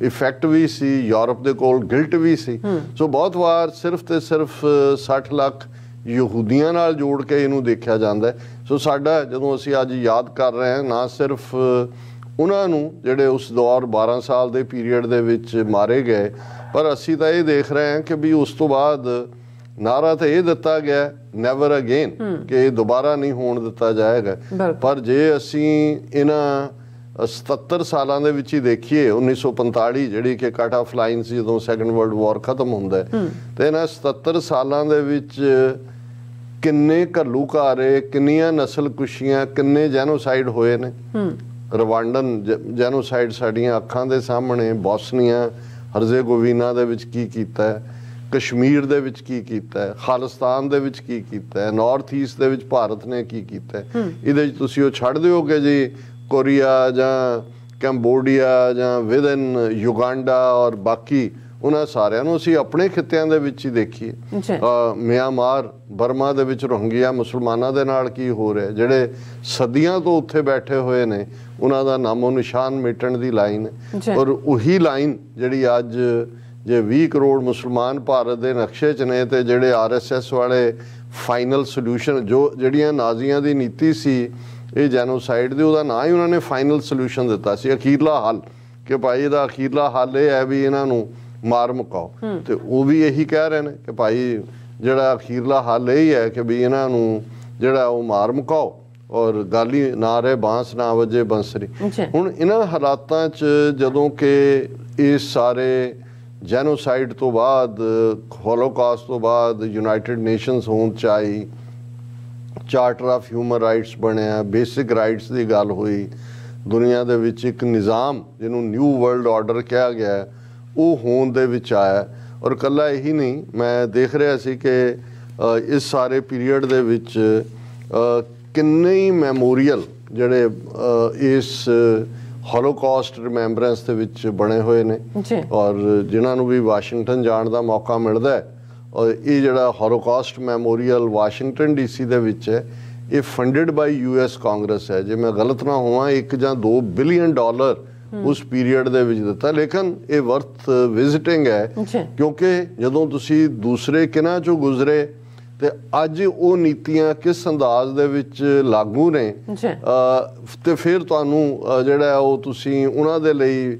ਇਫੈਕਟ ਵੀ ਸੀ, ਯੂਰਪ ਦੇ ਕੋਲ ਗਿਲਟ ਵੀ ਸੀ। ਸੋ ਬਹੁਤ ਵਾਰ ਸਿਰਫ ਤੇ ਸਿਰਫ 60 ਲੱਖ ਯਹੂਦੀਆਂ ਨਾਲ ਜੋੜ ਕੇ ਇਹਨੂੰ ਦੇਖਿਆ ਜਾਂਦਾ ਹੈ। ਸੋ ਸਾਡਾ ਜਦੋਂ ਅਸੀਂ ਅੱਜ ਯਾਦ ਕਰ ਰਹੇ ਹਾਂ, ਨਾ ਸਿਰਫ ਉਹਨਾਂ ਨੂੰ ਜਿਹੜੇ ਉਸ ਦੌਰ 12 ਸਾਲ ਦੇ ਪੀਰੀਅਡ ਦੇ ਵਿੱਚ ਮਾਰੇ ਗਏ, ਪਰ ਅਸੀਂ ਤਾਂ ਇਹ ਦੇਖ ਰਹੇ ਹਾਂ ਕਿ ਵੀ ਉਸ ਤੋਂ ਬਾਅਦ ਨਾਰਾ ਤਾਂ ਇਹ ਦਿੱਤਾ ਗਿਆ ਨੈਵਰ ਅਗੇਨ, ਕਿ ਇਹ ਦੁਬਾਰਾ ਨਹੀਂ ਹੋਣ ਦਿੱਤਾ ਜਾਏਗਾ। ਪਰ ਜੇ ਅਸੀਂ ਇਹਨਾਂ 77 ਸਾਲਾਂ ਦੇ ਵਿੱਚ ਹੀ ਦੇਖੀਏ, 1945 ਜਿਹੜੀ ਕਿ ਕੱਟ ਆਫ ਲਾਈਨ ਸੀ ਜਦੋਂ ਸੈਕੰਡ ਵਰਲਡ ਵਾਰ ਖਤਮ ਹੁੰਦਾ, ਤੇ ਇਹਨਾਂ 77 ਸਾਲਾਂ ਦੇ ਵਿੱਚ ਕਿੰਨੇ ਘੱਲੂਘਾਰੇ, ਕਿੰਨੀਆਂ ਨਸਲਕੁਸ਼ੀਆਂ, ਕਿੰਨੇ ਜੈਨੋਸਾਈਡ ਹੋਏ ਨੇ। ਰਵਾਂਡਨ ਜੈਨੋਸਾਈਡ ਸਾਡੀਆਂ ਅੱਖਾਂ ਦੇ ਸਾਹਮਣੇ, ਬੋਸਨੀਆ ਹਰਜ਼ੇਗੋਵੀਨਾ ਦੇ ਵਿੱਚ ਕੀ ਕੀਤਾ ਹੈ, ਕਸ਼ਮੀਰ ਦੇ ਵਿੱਚ ਕੀ ਕੀਤਾ ਹੈ, ਖਾਲਿਸਤਾਨ ਦੇ ਵਿੱਚ ਕੀ ਕੀਤਾ ਹੈ, ਨਾਰਥ ਈਸਟ ਦੇ ਵਿੱਚ ਭਾਰਤ ਨੇ ਕੀ ਕੀਤਾ ਹੈ। ਇਹਦੇ 'ਚ ਤੁਸੀਂ ਉਹ ਛੱਡ ਦਿਓਗੇ ਜੀ ਕੋਰੀਆ ਜਾਂ ਕੰਬੋਡੀਆ ਜਾਂ ਵਿਦਨ ਯੁਗਾਂਡਾ ਔਰ ਬਾਕੀ ਉਹਨਾਂ ਸਾਰਿਆਂ ਨੂੰ ਅਸੀਂ ਆਪਣੇ ਖਿੱਤਿਆਂ ਦੇ ਵਿੱਚ ਹੀ ਦੇਖੀਏ। ਮਿਆਂਮਾਰ, ਬਰਮਾ ਦੇ ਵਿੱਚ ਰੋਹਿੰਗਿਆ ਮੁਸਲਮਾਨਾਂ ਦੇ ਨਾਲ ਕੀ ਹੋ ਰਿਹਾ, ਜਿਹੜੇ ਸਦੀਆਂ ਤੋਂ ਉੱਥੇ ਬੈਠੇ ਹੋਏ ਨੇ, ਉਹਨਾਂ ਦਾ ਨਾਮੋ ਨਿਸ਼ਾਨ ਮਿਟਣ ਦੀ ਲਾਈਨ ਹੈ। ਔਰ ਉਹੀ ਲਾਈਨ ਜਿਹੜੀ ਅੱਜ ਜੇ 20 ਕਰੋੜ ਮੁਸਲਮਾਨ ਭਾਰਤ ਦੇ ਨਕਸ਼ੇ 'ਚ ਨੇ, ਤੇ ਜਿਹੜੇ RSS ਵਾਲੇ ਫਾਈਨਲ ਸੋਲਿਊਸ਼ਨ, ਜਿਹੜੀਆਂ ਨਾਜ਼ੀਆਂ ਦੀ ਨੀਤੀ ਸੀ ਇਹ ਜੈਨੋਸਾਈਡ ਦੀ, ਉਹਦਾ ਨਾਂ ਹੀ ਉਹਨਾਂ ਨੇ ਫਾਈਨਲ ਸੋਲਿਊਸ਼ਨ ਦਿੱਤਾ ਸੀ, ਅਖੀਰਲਾ ਹੱਲ, ਕਿ ਭਾਈ ਇਹਦਾ ਅਖੀਰਲਾ ਹੱਲ ਇਹ ਹੈ ਵੀ ਇਹਨਾਂ ਨੂੰ ਮਾਰ ਮੁਕਾਓ। ਤੇ ਉਹ ਵੀ ਇਹੀ ਕਹਿ ਰਹੇ ਨੇ ਕਿ ਭਾਈ ਜਿਹੜਾ ਅਖੀਰਲਾ ਹੱਲ ਇਹ ਹੈ ਕਿ ਵੀ ਇਹਨਾਂ ਨੂੰ ਜਿਹੜਾ ਉਹ ਮਾਰ ਮੁਕਾਓ, ਔਰ ਗੱਲ ਹੀ ਨਾ ਰਹੇ ਬਾਂਸ ਨਾ ਵਜੇ ਬੰਸਰੀ। ਹੁਣ ਇਹਨਾਂ ਹਾਲਾਤਾਂ 'ਚ ਜਦੋਂ ਕਿ ਇਸ ਸਾਰੇ ਜੈਨੋਸਾਈਡ ਤੋਂ ਬਾਅਦ, ਹੋਲੋਕਾਸਟ ਤੋਂ ਬਾਅਦ ਯੂਨਾਈਟਿਡ ਨੇਸ਼ਨਸ ਹੋਂਦ 'ਚ ਆਈ, ਚਾਰਟਰ ਆਫ ਹਿਊਮਨ ਰਾਈਟਸ ਬਣਿਆ, ਬੇਸਿਕ ਰਾਈਟਸ ਦੀ ਗੱਲ ਹੋਈ, ਦੁਨੀਆ ਦੇ ਵਿੱਚ ਇੱਕ ਨਿਜ਼ਾਮ ਜਿਹਨੂੰ ਨਿਊ ਵਰਲਡ ਆਰਡਰ ਕਿਹਾ ਗਿਆ ਉਹ ਹੋਂਦ ਦੇ ਵਿੱਚ ਆਇਆ। ਔਰ ਇਕੱਲਾ ਇਹੀ ਨਹੀਂ, ਮੈਂ ਦੇਖ ਰਿਹਾ ਸੀ ਕਿ ਇਸ ਸਾਰੇ ਪੀਰੀਅਡ ਦੇ ਵਿੱਚ ਕਿੰਨੇ ਹੀ ਮੈਮੋਰੀਅਲ ਜਿਹੜੇ ਇਸ ਹੋਲੋਕਾਸਟ ਰਿਮੈਂਬਰੈਂਸ ਦੇ ਵਿੱਚ ਬਣੇ ਹੋਏ ਨੇ ਔਰ ਜਿਨ੍ਹਾਂ ਨੂੰ ਵੀ ਵਾਸ਼ਿੰਗਟਨ ਜਾਣ ਦਾ ਮੌਕਾ ਮਿਲਦਾ ਹੈ ਔਰ ਇਹ ਜਿਹੜਾ ਹੋਲੋਕਾਸਟ ਮੈਮੋਰੀਅਲ ਵਾਸ਼ਿੰਗਟਨ DC ਦੇ ਵਿੱਚ ਹੈ, ਇਹ ਫੰਡਡ ਬਾਈ US ਕਾਂਗਰਸ ਹੈ। ਜੇ ਮੈਂ ਗਲਤ ਨਾ ਹੋਵਾਂ 1 ਜਾਂ 2 ਬਿਲੀਅਨ ਡਾਲਰ ਉਸ ਪੀਰੀਅਡ ਦੇ ਵਿੱਚ ਦਿੱਤਾ, ਲੇਕਿਨ ਇਹ ਵਰਥ ਵਿਜ਼ਿਟਿੰਗ ਹੈ ਕਿਉਂਕਿ ਜਦੋਂ ਤੁਸੀਂ ਦੂਸਰੇ ਕਿਨਾਂ ਚੋਂ ਗੁਜ਼ਰੇ ਤੇ ਅੱਜ ਉਹ ਨੀਤੀਆਂ ਕਿਸ ਅੰਦਾਜ਼ ਦੇ ਵਿੱਚ ਲਾਗੂ ਨੇ ਤੇ ਫਿਰ ਤੁਹਾਨੂੰ ਜਿਹੜਾ ਉਹ ਤੁਸੀਂ ਉਹਨਾਂ ਦੇ ਲਈ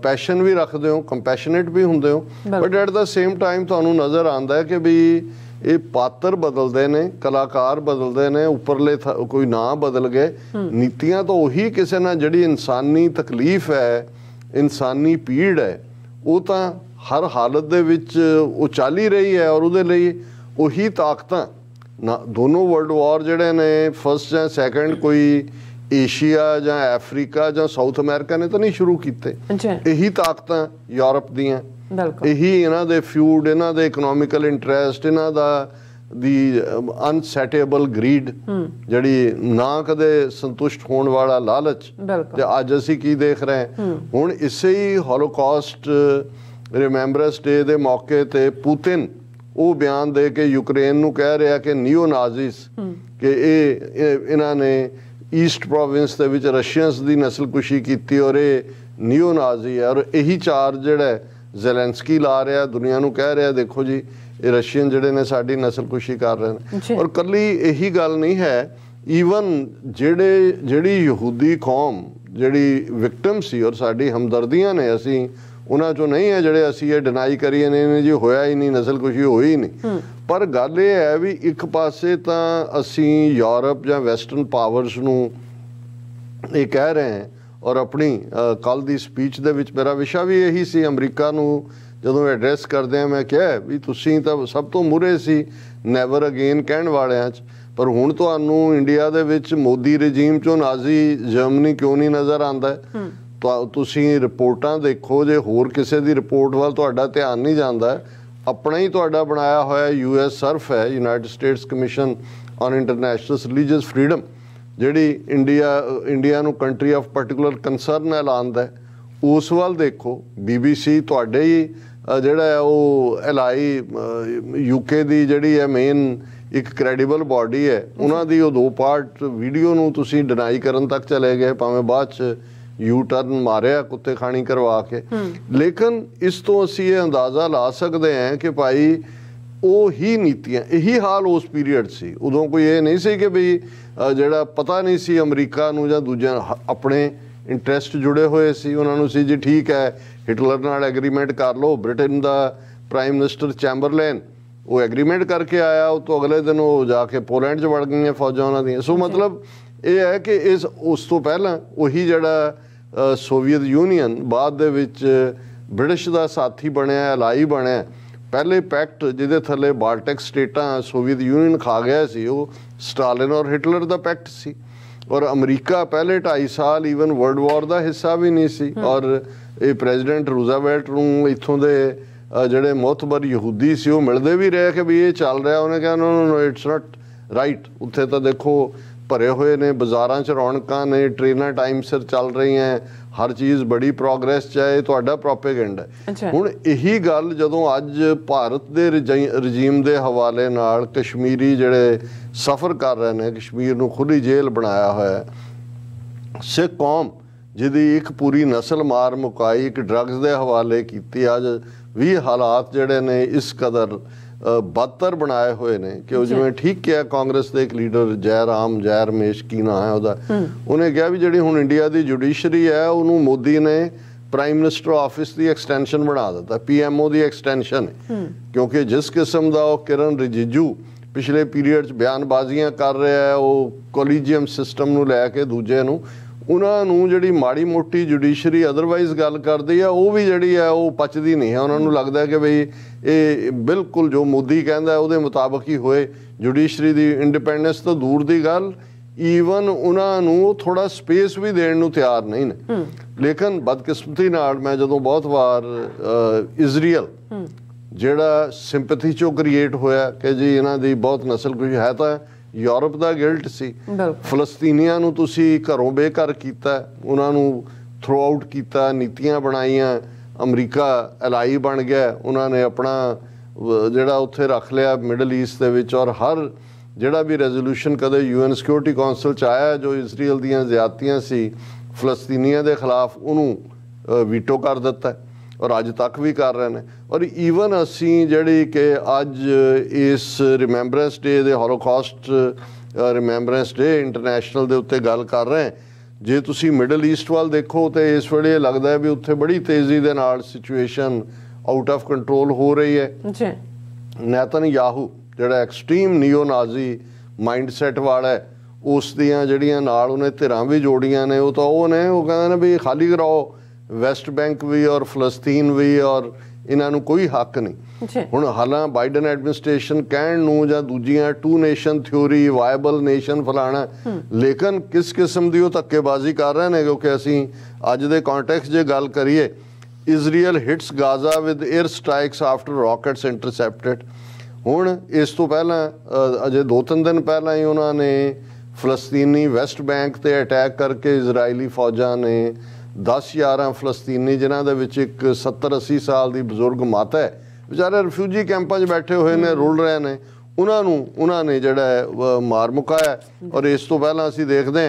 ਪੈਸ਼ਨ ਵੀ ਰੱਖਦੇ ਹੋ, ਕੰਪੈਸ਼ਨੇਟ ਵੀ ਹੁੰਦੇ ਹੋ, but at the same time ਤੁਹਾਨੂੰ ਨਜ਼ਰ ਆਉਂਦਾ ਹੈ ਕਿ ਵੀ ਇਹ ਪਾਤਰ ਬਦਲਦੇ ਨੇ, ਕਲਾਕਾਰ ਬਦਲਦੇ ਨੇ, ਉੱਪਰਲੇ ਕੋਈ ਨਾਂ ਬਦਲ ਗਏ, ਨੀਤੀਆਂ ਤਾਂ ਉਹੀ ਕਿਸੇ ਨਾਲ ਜਿਹੜੀ ਇਨਸਾਨੀ ਤਕਲੀਫ ਹੈ, ਇਨਸਾਨੀ ਪੀੜ ਹੈ, ਉਹ ਤਾਂ ਹਰ ਹਾਲਤ ਦੇ ਵਿੱਚ ਉਹ ਚੱਲ ਹੀ ਰਹੀ ਹੈ ਔਰ ਉਹਦੇ ਲਈ ਉਹੀ ਤਾਕਤਾਂ ਨਾ ਦੋਨੋਂ ਵਰਲਡ ਵਾਰ ਜਿਹੜੇ ਨੇ ਫਸਟ ਜਾਂ ਸੈਕੰਡ ਕੋਈ ਏਸ਼ੀਆ ਜਾਂ ਅਫਰੀਕਾ ਜਾਂ ਸਾਊਥ ਅਮਰੀਕਾ ਨੇ ਤਾਂ ਨਹੀਂ ਸ਼ੁਰੂ ਕੀਤੇ, ਇਹੀ ਤਾਕਤਾਂ ਯੂਰਪ ਦੀਆਂ, ਇਹੀ ਇਹਨਾਂ ਦੇ ਫਿਊਡ, ਇਹਨਾਂ ਦੇ ਇਕਨੋਮਿਕਲ ਇੰਟਰਸਟ, ਇਹਨਾਂ ਦਾ ਦੀ ਅਨਸੈਟੇਬਲ ਗਰੀਡ ਜਿਹੜੀ ਨਾ ਕਦੇ ਸੰਤੁਸ਼ਟ ਹੋਣ ਵਾਲਾ ਲਾਲਚ। ਤੇ ਅੱਜ ਅਸੀਂ ਕੀ ਦੇਖ ਰਹੇ ਹਾਂ ਹੁਣ ਇਸੇ ਹੀ ਹੋਲੋਕਾਸਟ ਰਿਮੈਂਬਰੈਂਸ ਡੇ ਦੇ ਮੌਕੇ ਤੇ ਪੁਤਿਨ ਉਹ ਬਿਆਨ ਦੇ ਕੇ ਯੂਕਰੇਨ ਨੂੰ ਕਹਿ ਰਿਹਾ ਕਿ ਨਿਓ ਨਾਜ਼ੀਸ ਕਿ ਇਹਨਾਂ ਨੇ ਈਸਟ ਪ੍ਰੋਵਿੰਸ ਦੇ ਵਿੱਚ ਰਸ਼ੀਅਨਸ ਦੀ ਨਸਲਕੁਸ਼ੀ ਕੀਤੀ ਔਰ ਇਹ ਨਿਓ ਨਾਜ਼ੀ ਹੈ ਔਰ ਇਹੀ ਚਾਰਜ ਜਿਹੜਾ ਜ਼ੈਲੈਂਸਕੀ ਲਾ ਰਿਹਾ, ਦੁਨੀਆ ਨੂੰ ਕਹਿ ਰਿਹਾ ਦੇਖੋ ਜੀ ਇਹ ਰਸ਼ੀਅਨ ਜਿਹੜੇ ਨੇ ਸਾਡੀ ਨਸਲਕੁਸ਼ੀ ਕਰ ਰਹੇ ਨੇ। ਔਰ ਕੱਲੀ ਇਹੀ ਗੱਲ ਨਹੀਂ ਹੈ, ਈਵਨ ਜਿਹੜੀ ਯਹੂਦੀ ਕੌਮ ਜਿਹੜੀ ਵਿਕਟਮ ਸੀ ਔਰ ਸਾਡੀ ਹਮਦਰਦੀਆਂ ਨੇ, ਅਸੀਂ ਉਹਨਾਂ ਚੋਂ ਨਹੀਂ ਹੈ ਜਿਹੜੇ ਅਸੀਂ ਇਹ ਡਿਨਾਈ ਕਰੀਏ ਨੇ ਜੀ ਹੋਇਆ ਹੀ ਨਹੀਂ, ਨਸਲਕੁਸ਼ੀ ਹੋਈ ਹੀ ਨਹੀਂ, ਪਰ ਗੱਲ ਇਹ ਹੈ ਵੀ ਇੱਕ ਪਾਸੇ ਤਾਂ ਅਸੀਂ ਯੂਰਪ ਜਾਂ ਵੈਸਟਰਨ ਪਾਵਰਸ ਨੂੰ ਇਹ ਕਹਿ ਰਹੇ ਹਾਂ ਔਰ ਆਪਣੀ ਕੱਲ੍ਹ ਦੀ ਸਪੀਚ ਦੇ ਵਿੱਚ ਮੇਰਾ ਵਿਸ਼ਾ ਵੀ ਇਹੀ ਸੀ, ਅਮਰੀਕਾ ਨੂੰ ਜਦੋਂ ਐਡਰੈਸ ਕਰਦੇ ਹਾਂ ਮੈਂ ਕਿਹਾ ਵੀ ਤੁਸੀਂ ਤਾਂ ਸਭ ਤੋਂ ਮੂਹਰੇ ਸੀ ਨੈਵਰ ਅਗੇਨ ਕਹਿਣ ਵਾਲਿਆਂ 'ਚ, ਪਰ ਹੁਣ ਤੁਹਾਨੂੰ ਇੰਡੀਆ ਦੇ ਵਿੱਚ ਮੋਦੀ ਰਜੀਮ 'ਚੋਂ ਨਾਜ਼ੀ ਜਰਮਨੀ ਕਿਉਂ ਨਹੀਂ ਨਜ਼ਰ ਆਉਂਦਾ? ਤੁਸੀਂ ਰਿਪੋਰਟਾਂ ਦੇਖੋ, ਜੇ ਹੋਰ ਕਿਸੇ ਦੀ ਰਿਪੋਰਟ ਵੱਲ ਤੁਹਾਡਾ ਧਿਆਨ ਨਹੀਂ ਜਾਂਦਾ, ਆਪਣਾ ਹੀ ਤੁਹਾਡਾ ਬਣਾਇਆ ਹੋਇਆ US ਸਰਫ ਹੈ, United States commission on international religious freedom, ਜਿਹੜੀ ਇੰਡੀਆ ਨੂੰ ਕੰਟਰੀ ਆਫ ਪਾਰਟਿਕੂਲਰ ਕੰਸਰਨ ਐਲਾਨਦਾ, ਉਸ ਵੱਲ ਦੇਖੋ। BBC ਤੁਹਾਡੇ ਹੀ ਜਿਹੜਾ ਹੈ ਉਹ LI UK ਦੀ ਜਿਹੜੀ ਹੈ ਮੇਨ ਇੱਕ ਕ੍ਰੈਡੀਬਲ ਬਾਡੀ ਹੈ, ਉਹਨਾਂ ਦੀ ਉਹ 2 ਪਾਰਟ ਵੀਡੀਓ ਨੂੰ ਤੁਸੀਂ ਡਿਨਾਈ ਕਰਨ ਤੱਕ ਚਲੇ ਗਏ, ਭਾਵੇਂ ਬਾਅਦ 'ਚ ਯੂ ਟਰਨ ਮਾਰਿਆ ਕੁੱਤੇ ਖਾਣੀ ਕਰਵਾ ਕੇ। ਲੇਕਿਨ ਇਸ ਤੋਂ ਅਸੀਂ ਇਹ ਅੰਦਾਜ਼ਾ ਲਾ ਸਕਦੇ ਹਾਂ ਕਿ ਭਾਈ ਉਹ ਹੀ ਨੀਤੀਆਂ, ਇਹੀ ਹਾਲ ਉਸ ਪੀਰੀਅਡ ਸੀ। ਉਦੋਂ ਕੋਈ ਇਹ ਨਹੀਂ ਸੀ ਕਿ ਵੀ ਜਿਹੜਾ ਪਤਾ ਨਹੀਂ ਸੀ ਅਮਰੀਕਾ ਨੂੰ ਜਾਂ ਦੂਜਿਆਂ, ਆਪਣੇ ਇੰਟਰਸਟ ਜੁੜੇ ਹੋਏ ਸੀ, ਉਹਨਾਂ ਨੂੰ ਸੀ ਜੀ ਠੀਕ ਹੈ ਹਿਟਲਰ ਨਾਲ ਐਗਰੀਮੈਂਟ ਕਰ ਲਓ। ਬ੍ਰਿਟੇਨ ਦਾ ਪ੍ਰਾਈਮ ਮਿਨਿਸਟਰ ਚੈਂਬਰਲੈਨ ਉਹ ਐਗਰੀਮੈਂਟ ਕਰਕੇ ਆਇਆ, ਉਹ ਤੋਂ ਅਗਲੇ ਦਿਨ ਉਹ ਜਾ ਕੇ ਪੋਲੈਂਡ 'ਚ ਵੜ ਗਈਆਂ ਫੌਜਾਂ ਉਹਨਾਂ ਦੀਆਂ। ਸੋ ਮਤਲਬ ਇਹ ਹੈ ਕਿ ਉਸ ਤੋਂ ਪਹਿਲਾਂ ਉਹੀ ਜਿਹੜਾ ਸੋਵੀਅਤ ਯੂਨੀਅਨ ਬਾਅਦ ਦੇ ਵਿੱਚ ਬ੍ਰਿਟਿਸ਼ ਦਾ ਸਾਥੀ ਬਣਿਆ, ਐਲਾਈ ਬਣਿਆ, ਪਹਿਲੇ ਪੈਕਟ ਜਿਹਦੇ ਥੱਲੇ ਬਾਲਟਿਕ ਸਟੇਟਾਂ ਸੋਵੀਅਤ ਯੂਨੀਅਨ ਖਾ ਗਿਆ ਸੀ, ਉਹ ਸਟਾਲਿਨ ਔਰ ਹਿਟਲਰ ਦਾ ਪੈਕਟ ਸੀ। ਔਰ ਅਮਰੀਕਾ ਪਹਿਲੇ 2.5 ਸਾਲ ਈਵਨ ਵਰਲਡ ਵਾਰ ਦਾ ਹਿੱਸਾ ਵੀ ਨਹੀਂ ਸੀ। ਔਰ ਇਹ ਪ੍ਰੈਜ਼ੀਡੈਂਟ ਰੂਜ਼ਾਵੈਲਟ ਨੂੰ ਇੱਥੋਂ ਦੇ ਜਿਹੜੇ ਮੁਅਤਬਰ ਯਹੂਦੀ ਸੀ ਉਹ ਮਿਲਦੇ ਵੀ ਰਹੇ ਕਿ ਵੀ ਇਹ ਚੱਲ ਰਿਹਾ, ਉਹਨੇ ਕਿਹਾ ਨੋ ਇਟਸ ਨਾਟ ਰਾਈਟ। ਉੱਥੇ ਤਾਂ ਦੇਖੋ ਭਰੇ ਹੋਏ ਨੇ, ਬਾਜ਼ਾਰਾਂ 'ਚ ਰੌਣਕਾਂ ਨੇ, ਟ੍ਰੇਨਾਂ ਟਾਈਮ ਸਿਰ ਚੱਲ ਰਹੀਆਂ, ਹਰ ਚੀਜ਼ ਬੜੀ ਪ੍ਰੋਗਰੈਸ 'ਚ ਹੈ, ਇਹ ਤੁਹਾਡਾ ਪ੍ਰੋਪੇਗੈਂਡਾ ਹੈ। ਹੁਣ ਇਹੀ ਗੱਲ ਜਦੋਂ ਅੱਜ ਭਾਰਤ ਦੇ ਰਜੀਮ ਦੇ ਹਵਾਲੇ ਨਾਲ ਕਸ਼ਮੀਰੀ ਜਿਹੜੇ ਸਫ਼ਰ ਕਰ ਰਹੇ ਨੇ, ਕਸ਼ਮੀਰ ਨੂੰ ਖੁੱਲ੍ਹੀ ਜੇਲ੍ਹ ਬਣਾਇਆ ਹੋਇਆ, ਸਿੱਖ ਕੌਮ ਜਿਹਦੀ ਇੱਕ ਪੂਰੀ ਨਸਲ ਮਾਰ ਮੁਕਾਈ, ਇੱਕ ਡਰੱਗਸ ਦੇ ਹਵਾਲੇ ਕੀਤੀ, ਅੱਜ ਵੀ ਹਾਲਾਤ ਜਿਹੜੇ ਨੇ ਇਸ ਕਦਰ ਬਦਤਰ ਬਣਾਏ ਹੋਏ ਨੇ ਕਿ ਉਹ ਜਿਵੇਂ ਠੀਕ ਕਿਹਾ ਕਾਂਗਰਸ ਦੇ ਇੱਕ ਲੀਡਰ ਜੈ ਰਮੇਸ਼ ਕੀ ਨਾਂ ਹੈ ਉਹਦਾ, ਉਹਨੇ ਕਿਹਾ ਵੀ ਜਿਹੜੀ ਹੁਣ ਇੰਡੀਆ ਦੀ ਜੁਡੀਸ਼ਰੀ ਹੈ ਉਹਨੂੰ ਮੋਦੀ ਨੇ ਪ੍ਰਾਈਮ ਮਿਨਿਸਟਰ ਆਫਿਸ ਦੀ ਐਕਸਟੈਂਸ਼ਨ ਬਣਾ ਦਿੱਤਾ, PMO ਦੀ ਐਕਸਟੈਂਸ਼ਨ, ਕਿਉਂਕਿ ਜਿਸ ਕਿਸਮ ਦਾ ਉਹ ਕਿਰਨ ਰਿਜਿਜੂ ਪਿਛਲੇ ਪੀਰੀਅਡ 'ਚ ਬਿਆਨਬਾਜ਼ੀਆਂ ਕਰ ਰਿਹਾ ਹੈ ਉਹ ਕੋਲੀਜੀਅਮ ਸਿਸਟਮ ਨੂੰ ਲੈ ਕੇ ਦੂਜੇ ਨੂੰ, ਉਹਨਾਂ ਨੂੰ ਜਿਹੜੀ ਮਾੜੀ ਮੋਟੀ ਜੁਡੀਸ਼ਰੀ ਅਦਰਵਾਈਜ਼ ਗੱਲ ਕਰਦੀ ਆ ਉਹ ਵੀ ਜਿਹੜੀ ਹੈ ਉਹ ਪਚਦੀ ਨਹੀਂ ਹੈ। ਉਹਨਾਂ ਨੂੰ ਲੱਗਦਾ ਕਿ ਬਈ ਇਹ ਬਿਲਕੁਲ ਜੋ ਮੋਦੀ ਕਹਿੰਦਾ ਉਹਦੇ ਮੁਤਾਬਕ ਹੀ ਹੋਏ। ਜੁਡੀਸ਼ਰੀ ਦੀ ਇੰਡੀਪੈਂਡੈਂਸ ਤੋਂ ਦੂਰ ਦੀ ਗੱਲ, ਈਵਨ ਉਹਨਾਂ ਨੂੰ ਥੋੜਾ ਸਪੇਸ ਵੀ ਦੇਣ ਨੂੰ ਤਿਆਰ ਨਹੀਂ ਨੇ। ਲੇਕਿਨ ਬਦਕਿਸਮਤੀ ਨਾਲ ਮੈਂ ਜਦੋਂ ਬਹੁਤ ਵਾਰ ਇਜ਼ਰਾਈਲ ਜਿਹੜਾ ਸਿੰਪੈਥੀ ਚੋਂ ਕ੍ਰੀਏਟ ਹੋਇਆ ਕਿ ਜੀ ਇਹਨਾਂ ਦੀ ਬਹੁਤ ਨਸਲਕੁਸ਼ੀ ਹੈ, ਤਾਂ ਯੂਰਪ ਦਾ ਗਿਲਟ ਸੀ। ਫਲਸਤੀਨੀਆਂ ਨੂੰ ਤੁਸੀਂ ਘਰੋਂ ਬੇਘਰ ਕੀਤਾ, ਉਹਨਾਂ ਨੂੰ ਥਰੋ ਆਊਟ ਕੀਤਾ, ਨੀਤੀਆਂ ਬਣਾਈਆਂ। ਅਮਰੀਕਾ ਐਲਾਈ ਬਣ ਗਿਆ, ਉਹਨਾਂ ਨੇ ਆਪਣਾ ਜਿਹੜਾ ਉੱਥੇ ਰੱਖ ਲਿਆ ਮਿਡਲ ਈਸਟ ਦੇ ਵਿੱਚ। ਔਰ ਹਰ ਜਿਹੜਾ ਵੀ ਰੈਜ਼ੋਲੂਸ਼ਨ ਕਦੇ UN ਸਿਕਿਉਰਿਟੀ ਕੌਂਸਲ 'ਚ ਆਇਆ ਜੋ ਇਜ਼ਰਾਈਲ ਦੀਆਂ ਜ਼ਿਆਦਤੀਆਂ ਸੀ ਫਲਸਤੀਨੀਆਂ ਦੇ ਖਿਲਾਫ, ਉਹਨੂੰ ਵੀਟੋ ਕਰ ਦਿੱਤਾ ਔਰ ਅੱਜ ਤੱਕ ਵੀ ਕਰ ਰਹੇ ਨੇ। ਔਰ ਈਵਨ ਅਸੀਂ ਜਿਹੜੀ ਕਿ ਅੱਜ ਇਸ ਰਿਮੈਂਬਰੈਂਸ ਡੇ ਦੇ ਹੋਲੋਕਾਸਟ ਰਿਮੈਂਬਰੈਂਸ ਡੇ ਇੰਟਰਨੈਸ਼ਨਲ ਦੇ ਉੱਤੇ ਗੱਲ ਕਰ ਰਹੇ, ਜੇ ਤੁਸੀਂ ਮਿਡਲ ਈਸਟ ਵੱਲ ਦੇਖੋ ਤਾਂ ਇਸ ਵੇਲੇ ਲੱਗਦਾ ਹੈ ਵੀ ਉੱਥੇ ਬੜੀ ਤੇਜ਼ੀ ਦੇ ਨਾਲ ਸਿਚੁਏਸ਼ਨ ਆਊਟ ਆਫ ਕੰਟਰੋਲ ਹੋ ਰਹੀ ਹੈ। ਜੀ ਨੇਤਨਯਾਹੂ ਜਿਹੜਾ ਐਕਸਟ੍ਰੀਮ ਨੀਓ ਨਾਜ਼ੀ ਮਾਈਂਡਸੈਟ ਵਾਲਾ ਹੈ, ਉਸ ਦੀਆਂ ਜਿਹੜੀਆਂ ਨਾਲ ਉਹਨੇ ਧਿਰਾਂ ਵੀ ਜੋੜੀਆਂ ਨੇ, ਉਹ ਕਹਿੰਦੇ ਨੇ ਵੀ ਖਾਲੀ ਕਰਾਓ ਵੈਸਟ ਬੈਂਕ ਵੀ ਔਰ ਫਲਸਤੀਨ ਵੀ, ਔਰ ਇਹਨਾਂ ਨੂੰ ਕੋਈ ਹੱਕ ਨਹੀਂ। ਹੁਣ ਹਾਲਾਂ ਬਾਈਡਨ ਐਡਮਿਨਿਸਟ੍ਰੇਸ਼ਨ ਕਹਿਣ ਨੂੰ ਜਾਂ ਦੂਜੀਆਂ 2 ਨੇਸ਼ਨ ਥਿਊਰੀ, ਵਾਇਬਲ ਨੇਸ਼ਨ ਫਲਾਣਾ, ਲੇਕਿਨ ਕਿਸ ਕਿਸਮ ਦੀ ਉਹ ਧੱਕੇਬਾਜ਼ੀ ਕਰ ਰਹੇ ਨੇ। ਕਿਉਂਕਿ ਅਸੀਂ ਅੱਜ ਦੇ ਕੰਟੈਕਸਟ ਜੇ ਗੱਲ ਕਰੀਏ, Israel hits Gaza with air strikes after rockets intercepted. ਹੁਣ ਇਸ ਤੋਂ ਪਹਿਲਾਂ ਅਜੇ 2-3 ਦਿਨ ਪਹਿਲਾਂ ਹੀ ਉਹਨਾਂ ਨੇ ਫਲਸਤੀਨੀ ਵੈਸਟ ਬੈਂਕ 'ਤੇ ਅਟੈਕ ਕਰਕੇ ਇਜ਼ਰਾਈਲੀ ਫੌਜਾਂ ਨੇ 10-11 ਫਲਸਤੀਨੀ, ਜਿਨ੍ਹਾਂ ਦੇ ਵਿੱਚ ਇੱਕ 70-80 ਸਾਲ ਦੀ ਬਜ਼ੁਰਗ ਮਾਤਾ ਹੈ, ਵਿਚਾਰੇ ਰਿਫਿਊਜੀ ਕੈਂਪਾਂ 'ਚ ਬੈਠੇ ਹੋਏ ਨੇ, ਰੁਲ ਰਹੇ ਨੇ, ਉਹਨਾਂ ਨੇ ਜਿਹੜਾ ਹੈ ਮਾਰ ਮੁਕਾਇਆ। ਔਰ ਇਸ ਤੋਂ ਪਹਿਲਾਂ ਅਸੀਂ ਦੇਖਦੇ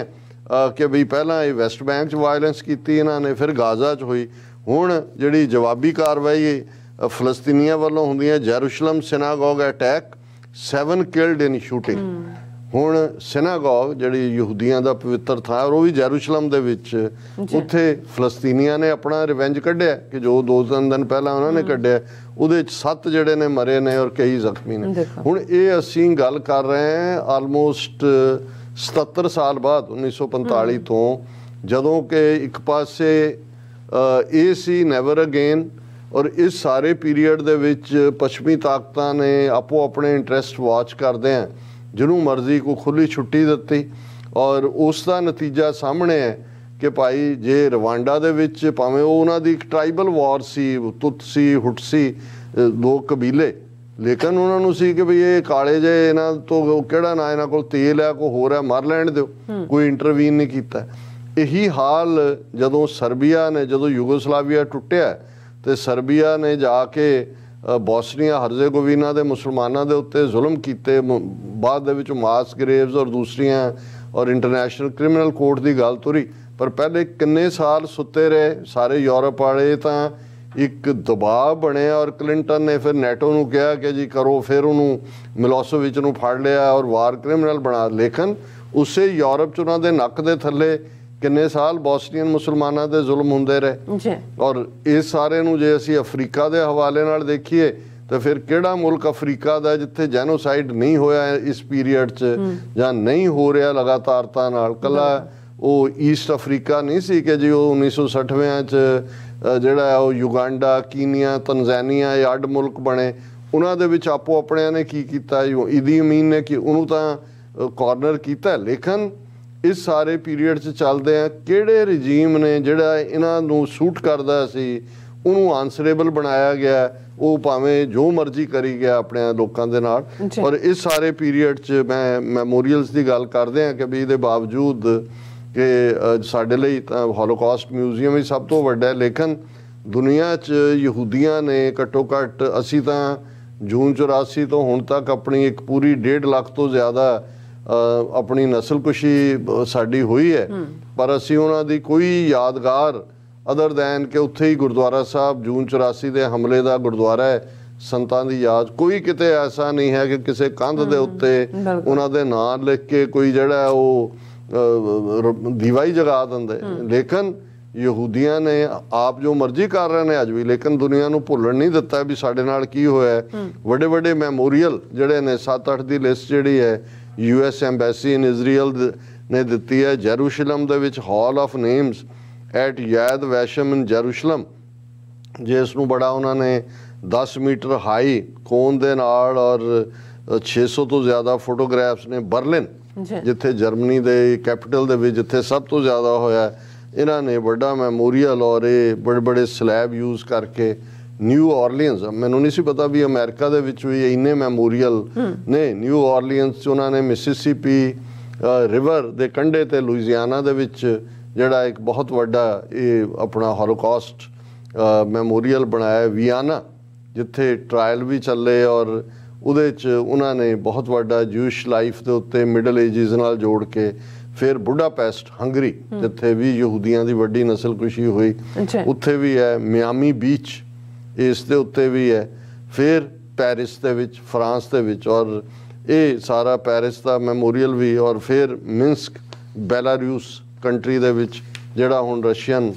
ਹਾਂ ਕਿ ਵੀ ਪਹਿਲਾਂ ਇਹ ਵੈਸਟ ਬੈਂਕ 'ਚ ਵਾਇਲੈਂਸ ਕੀਤੀ ਇਹਨਾਂ ਨੇ, ਫਿਰ ਗਾਜ਼ਾ 'ਚ ਹੋਈ। ਹੁਣ ਜਿਹੜੀ ਜਵਾਬੀ ਕਾਰਵਾਈ ਫਲਸਤੀਨੀਆਂ ਵੱਲੋਂ ਹੁੰਦੀ ਹੈ, ਜੈਰੂਸ਼ਲਮ ਸਿਨਾਗੋਗ ਅਟੈਕ 7 ਕਿਲਡ ਇਨ ਸ਼ੂਟਿੰਗ। ਹੁਣ ਸਿਨਾਗੋਗ ਜਿਹੜੀ ਯਹੂਦੀਆਂ ਦਾ ਪਵਿੱਤਰ ਥਾਂ, ਉਹ ਵੀ ਜੈਰੂਸ਼ਲਮ ਦੇ ਵਿੱਚ, ਉੱਥੇ ਫਲਸਤੀਨੀਆਂ ਨੇ ਆਪਣਾ ਰਿਵੈਂਜ ਕੱਢਿਆ ਕਿ ਜੋ 2-3 ਦਿਨ ਪਹਿਲਾਂ ਉਹਨਾਂ ਨੇ ਕੱਢਿਆ, ਉਹਦੇ 'ਚ 7 ਜਿਹੜੇ ਨੇ ਮਰੇ ਨੇ ਔਰ ਕਈ ਜ਼ਖਮੀ ਨੇ। ਹੁਣ ਇਹ ਅਸੀਂ ਗੱਲ ਕਰ ਰਹੇ ਹਾਂ ਆਲਮੋਸਟ 77 ਸਾਲ ਬਾਅਦ, 1945 ਤੋਂ, ਜਦੋਂ ਕਿ ਇੱਕ ਪਾਸੇ ਇਹ ਸੀ ਨੈਵਰ ਅਗੇਨ, ਔਰ ਇਸ ਸਾਰੇ ਪੀਰੀਅਡ ਦੇ ਵਿੱਚ ਪੱਛਮੀ ਤਾਕਤਾਂ ਨੇ ਆਪੋ ਆਪਣੇ ਇੰਟਰਸਟ ਵਾਚ ਕਰਦੇ ਆ, ਜਿਹਨੂੰ ਮਰਜ਼ੀ ਕੋਈ ਖੁੱਲ੍ਹੀ ਛੁੱਟੀ ਦਿੱਤੀ। ਔਰ ਉਸ ਦਾ ਨਤੀਜਾ ਸਾਹਮਣੇ ਹੈ ਕਿ ਭਾਈ ਜੇ ਰਵਾਂਡਾ ਦੇ ਵਿੱਚ ਭਾਵੇਂ ਉਹ ਉਹਨਾਂ ਦੀ ਇੱਕ ਟਰਾਈਬਲ ਵਾਰ ਸੀ, ਤੁਤਸੀ ਹੁਟਸੀ 2 ਕਬੀਲੇ, ਲੇਕਿਨ ਉਹਨਾਂ ਨੂੰ ਸੀ ਕਿ ਵੀ ਇਹ ਕਾਲੇ ਜਿਹੇ ਇਹਨਾਂ ਤੋਂ ਕਿਹੜਾ ਨਾ ਇਹਨਾਂ ਕੋਲ ਤੇਲ ਹੈ, ਕੋਈ ਹੋਰ ਹੈ, ਮਰ ਲੈਣ ਦਿਓ, ਕੋਈ ਇੰਟਰਵੀਨ ਨਹੀਂ ਕੀਤਾ। ਇਹੀ ਹਾਲ ਜਦੋਂ ਸਰਬੀਆ ਨੇ, ਜਦੋਂ ਯੂਗੋਸਲਾਵੀਆ ਟੁੱਟਿਆ ਤੇ ਸਰਬੀਆ ਨੇ ਜਾ ਕੇ ਬੋਸਨੀਆ ਹਰਜ਼ੇਗੋਵੀਨਾ ਦੇ ਮੁਸਲਮਾਨਾਂ ਦੇ ਉੱਤੇ ਜ਼ੁਲਮ ਕੀਤੇ, ਬਾਅਦ ਦੇ ਵਿੱਚ ਮਾਸ ਗਰੇਵਸ ਔਰ ਦੂਸਰੀਆਂ ਔਰ ਇੰਟਰਨੈਸ਼ਨਲ ਕ੍ਰਿਮੀਨਲ ਕੋਰਟ ਦੀ ਗੱਲ ਤੁਰੀ। ਪਰ ਪਹਿਲੇ ਕਿੰਨੇ ਸਾਲ ਸੁੱਤੇ ਰਹੇ ਸਾਰੇ ਯੂਰਪ ਵਾਲੇ, ਤਾਂ ਇੱਕ ਦਬਾਅ ਬਣਿਆ ਔਰ ਕਲਿੰਟਨ ਨੇ ਫਿਰ ਨੈਟੋ ਨੂੰ ਕਿਹਾ ਕਿ ਜੀ ਕਰੋ, ਫਿਰ ਉਹਨੂੰ ਮਿਲੋਸੇਵਿਚ ਨੂੰ ਫੜ ਲਿਆ ਔਰ ਵਾਰ ਕ੍ਰਿਮੀਨਲ ਬਣਾ। ਲੇਕਿਨ ਉਸੇ ਯੂਰਪ 'ਚ ਉਹਨਾਂ ਦੇ ਨੱਕ ਦੇ ਥੱਲੇ ਕਿੰਨੇ ਸਾਲ ਬੋਸਨੀਅਨ ਮੁਸਲਮਾਨਾਂ ਦੇ ਜ਼ੁਲਮ ਹੁੰਦੇ ਰਹੇ। ਔਰ ਇਸ ਸਾਰੇ ਨੂੰ ਜੇ ਅਸੀਂ ਅਫਰੀਕਾ ਦੇ ਹਵਾਲੇ ਨਾਲ ਦੇਖੀਏ ਤਾਂ ਫਿਰ ਕਿਹੜਾ ਮੁਲਕ ਅਫਰੀਕਾ ਦਾ ਜਿੱਥੇ ਜੈਨੋਸਾਈਡ ਨਹੀਂ ਹੋਇਆ ਇਸ ਪੀਰੀਅਡ 'ਚ, ਜਾਂ ਨਹੀਂ ਹੋ ਰਿਹਾ ਲਗਾਤਾਰਤਾ ਨਾਲ? ਕੱਲਾ ਉਹ ਈਸਟ ਅਫਰੀਕਾ ਨਹੀਂ ਸੀ ਕਿ ਜੀ ਉਹ 1960ਵਿਆਂ 'ਚ ਜਿਹੜਾ ਉਹ ਯੁਗਾਂਡਾ, ਕੀਨੀਆ, ਤਨਜ਼ਾਨੀਆ ਇਹ ਅੱਡ ਮੁਲਕ ਬਣੇ। ਉਹਨਾਂ ਦੇ ਵਿੱਚ ਆਪੋ ਆਪਣਿਆਂ ਨੇ ਕੀ ਕੀਤਾ, ਈਦੀ ਅਮੀਨ ਨੇ ਕਿ ਉਹਨੂੰ ਤਾਂ ਕਾਰਨਰ ਕੀਤਾ। ਲੇਕਿਨ ਇਸ ਸਾਰੇ ਪੀਰੀਅਡ 'ਚ ਚੱਲਦੇ ਆ ਕਿਹੜੇ ਰਜੀਮ ਨੇ ਜਿਹੜਾ ਇਹਨਾਂ ਨੂੰ ਸੂਟ ਕਰਦਾ ਸੀ ਉਹਨੂੰ ਆਨਸਰੇਬਲ ਬਣਾਇਆ ਗਿਆ, ਉਹ ਭਾਵੇਂ ਜੋ ਮਰਜ਼ੀ ਕਰੀ ਗਿਆ ਆਪਣੇ ਲੋਕਾਂ ਦੇ ਨਾਲ। ਔਰ ਇਸ ਸਾਰੇ ਪੀਰੀਅਡ 'ਚ ਮੈਂ ਮੈਮੋਰੀਅਲਸ ਦੀ ਗੱਲ ਕਰਦੇ ਹਾਂ ਕਿ ਵੀ ਇਹਦੇ ਬਾਵਜੂਦ ਕਿ ਸਾਡੇ ਲਈ ਤਾਂ ਹੋਲੋਕਾਸਟ ਮਿਊਜ਼ੀਅਮ ਹੀ ਸਭ ਤੋਂ ਵੱਡਾ ਹੈ, ਲੇਕਿਨ ਦੁਨੀਆ 'ਚ ਯਹੂਦੀਆਂ ਨੇ ਘੱਟੋ ਘੱਟ, ਅਸੀਂ ਤਾਂ ਜੂਨ 84 ਤੋਂ ਹੁਣ ਤੱਕ ਆਪਣੀ ਇੱਕ ਪੂਰੀ 1.5 ਲੱਖ ਤੋਂ ਜ਼ਿਆਦਾ ਆਪਣੀ ਨਸਲਕੁਸ਼ੀ ਸਾਡੀ ਹੋਈ ਹੈ, ਪਰ ਅਸੀਂ ਉਹਨਾਂ ਦੀ ਕੋਈ ਯਾਦਗਾਰ ਅਦਰ ਦੈਨ ਕਿ ਉੱਥੇ ਹੀ ਗੁਰਦੁਆਰਾ ਸਾਹਿਬ ਜੂਨ 84 ਦੇ ਹਮਲੇ ਦਾ ਗੁਰਦੁਆਰਾ ਹੈ, ਸੰਤਾਂ ਦੀ ਯਾਦ, ਕੋਈ ਕਿਤੇ ਐਸਾ ਨਹੀਂ ਹੈ ਕਿ ਕਿਸੇ ਕੰਧ ਦੇ ਉੱਤੇ ਉਹਨਾਂ ਦੇ ਨਾਂ ਲਿਖ ਕੇ ਕੋਈ ਜਿਹੜਾ ਉਹ ਦੀਵਾ ਹੀ ਜਗਾ ਦਿੰਦੇ। ਲੇਕਿਨ ਯਹੂਦੀਆਂ ਨੇ ਆਪ ਜੋ ਮਰਜ਼ੀ ਕਰ ਰਹੇ ਨੇ ਅੱਜ ਵੀ, ਲੇਕਿਨ ਦੁਨੀਆ ਨੂੰ ਭੁੱਲਣ ਨਹੀਂ ਦਿੱਤਾ ਵੀ ਸਾਡੇ ਨਾਲ ਕੀ ਹੋਇਆ। ਵੱਡੇ ਵੱਡੇ ਮੈਮੋਰੀਅਲ ਜਿਹੜੇ ਨੇ 7-8 ਦੀ ਲਿਸਟ ਜਿਹੜੀ ਹੈ US ਐਮਬੈਸੀ ਇਨ ਇਜ਼ਰਾਈਲ ਨੇ ਦਿੱਤੀ ਹੈ। ਜੈਰੂਸ਼ਲਮ ਦੇ ਵਿੱਚ ਹਾਲ ਆਫ ਨੇਮਸ ਐਟ ਯਾਦ ਵੈਸ਼ਮ ਇਨ ਜੈਰੂਸ਼ਲਮ, ਜਿਸ ਨੂੰ ਬੜਾ ਉਹਨਾਂ ਨੇ 10 ਮੀਟਰ ਹਾਈ ਕੋਨ ਦੇ ਨਾਲ ਔਰ 600 ਤੋਂ ਜ਼ਿਆਦਾ ਫੋਟੋਗ੍ਰਾਫਸ ਨੇ। ਬਰਲਿਨ ਜਿੱਥੇ ਜਰਮਨੀ ਦੇ ਕੈਪੀਟਲ ਦੇ ਵਿੱਚ ਜਿੱਥੇ ਸਭ ਤੋਂ ਜ਼ਿਆਦਾ ਹੋਇਆ, ਇਹਨਾਂ ਨੇ ਵੱਡਾ ਮੈਮੋਰੀਅਲ ਔਰ ਇਹ ਬੜੇ ਬੜੇ ਸਲੈਬ ਯੂਜ਼ ਕਰਕੇ। ਨਿਊ ਔਰਲੀਅਨਸ, ਮੈਨੂੰ ਨਹੀਂ ਸੀ ਪਤਾ ਵੀ ਅਮਰੀਕਾ ਦੇ ਵਿੱਚ ਵੀ ਇੰਨੇ ਮੈਮੋਰੀਅਲ ਨੇ। ਨਿਊ ਔਰਲੀਅਨਸ 'ਚ ਉਹਨਾਂ ਨੇ ਮਿਸਿਸਿਪੀ ਰਿਵਰ ਦੇ ਕੰਢੇ ਤੇ ਲੁਈਜ਼ੀਆਨਾ ਦੇ ਵਿੱਚ ਜਿਹੜਾ ਇੱਕ ਬਹੁਤ ਵੱਡਾ ਇਹ ਆਪਣਾ ਹੋਲੋਕਾਸਟ ਮੈਮੋਰੀਅਲ ਬਣਾਇਆ ਵਿਆਨਾ, ਜਿੱਥੇ ਟਰਾਇਲ ਵੀ ਚੱਲੇ ਔਰ ਉਹਦੇ 'ਚ ਉਹਨਾਂ ਨੇ ਬਹੁਤ ਵੱਡਾ ਜੂਇਸ਼ ਲਾਈਫ ਦੇ ਉੱਤੇ ਮਿਡਲ ਏਜਿਸ ਨਾਲ ਜੋੜ ਕੇ ਫਿਰ ਬੁਡਾਪੈਸਟ ਹੰਗਰੀ, ਜਿੱਥੇ ਵੀ ਯਹੂਦੀਆਂ ਦੀ ਵੱਡੀ ਨਸਲਕੁਸ਼ੀ ਹੋਈ, ਉੱਥੇ ਵੀ ਹੈ। ਮਿਆਮੀ ਬੀਚ ਇਸ ਦੇ ਉੱਤੇ ਵੀ ਹੈ। ਫਿਰ ਪੈਰਿਸ ਦੇ ਵਿੱਚ, ਫਰਾਂਸ ਦੇ ਵਿੱਚ, ਔਰ ਇਹ ਸਾਰਾ ਪੈਰਿਸ ਦਾ ਮੈਮੋਰੀਅਲ ਵੀ, ਔਰ ਫਿਰ ਮਿੰਸਕ ਬੈਲਾਰੂਸ ਕੰਟਰੀ ਦੇ ਵਿੱਚ ਜਿਹੜਾ ਹੁਣ ਰਸ਼ੀਅਨ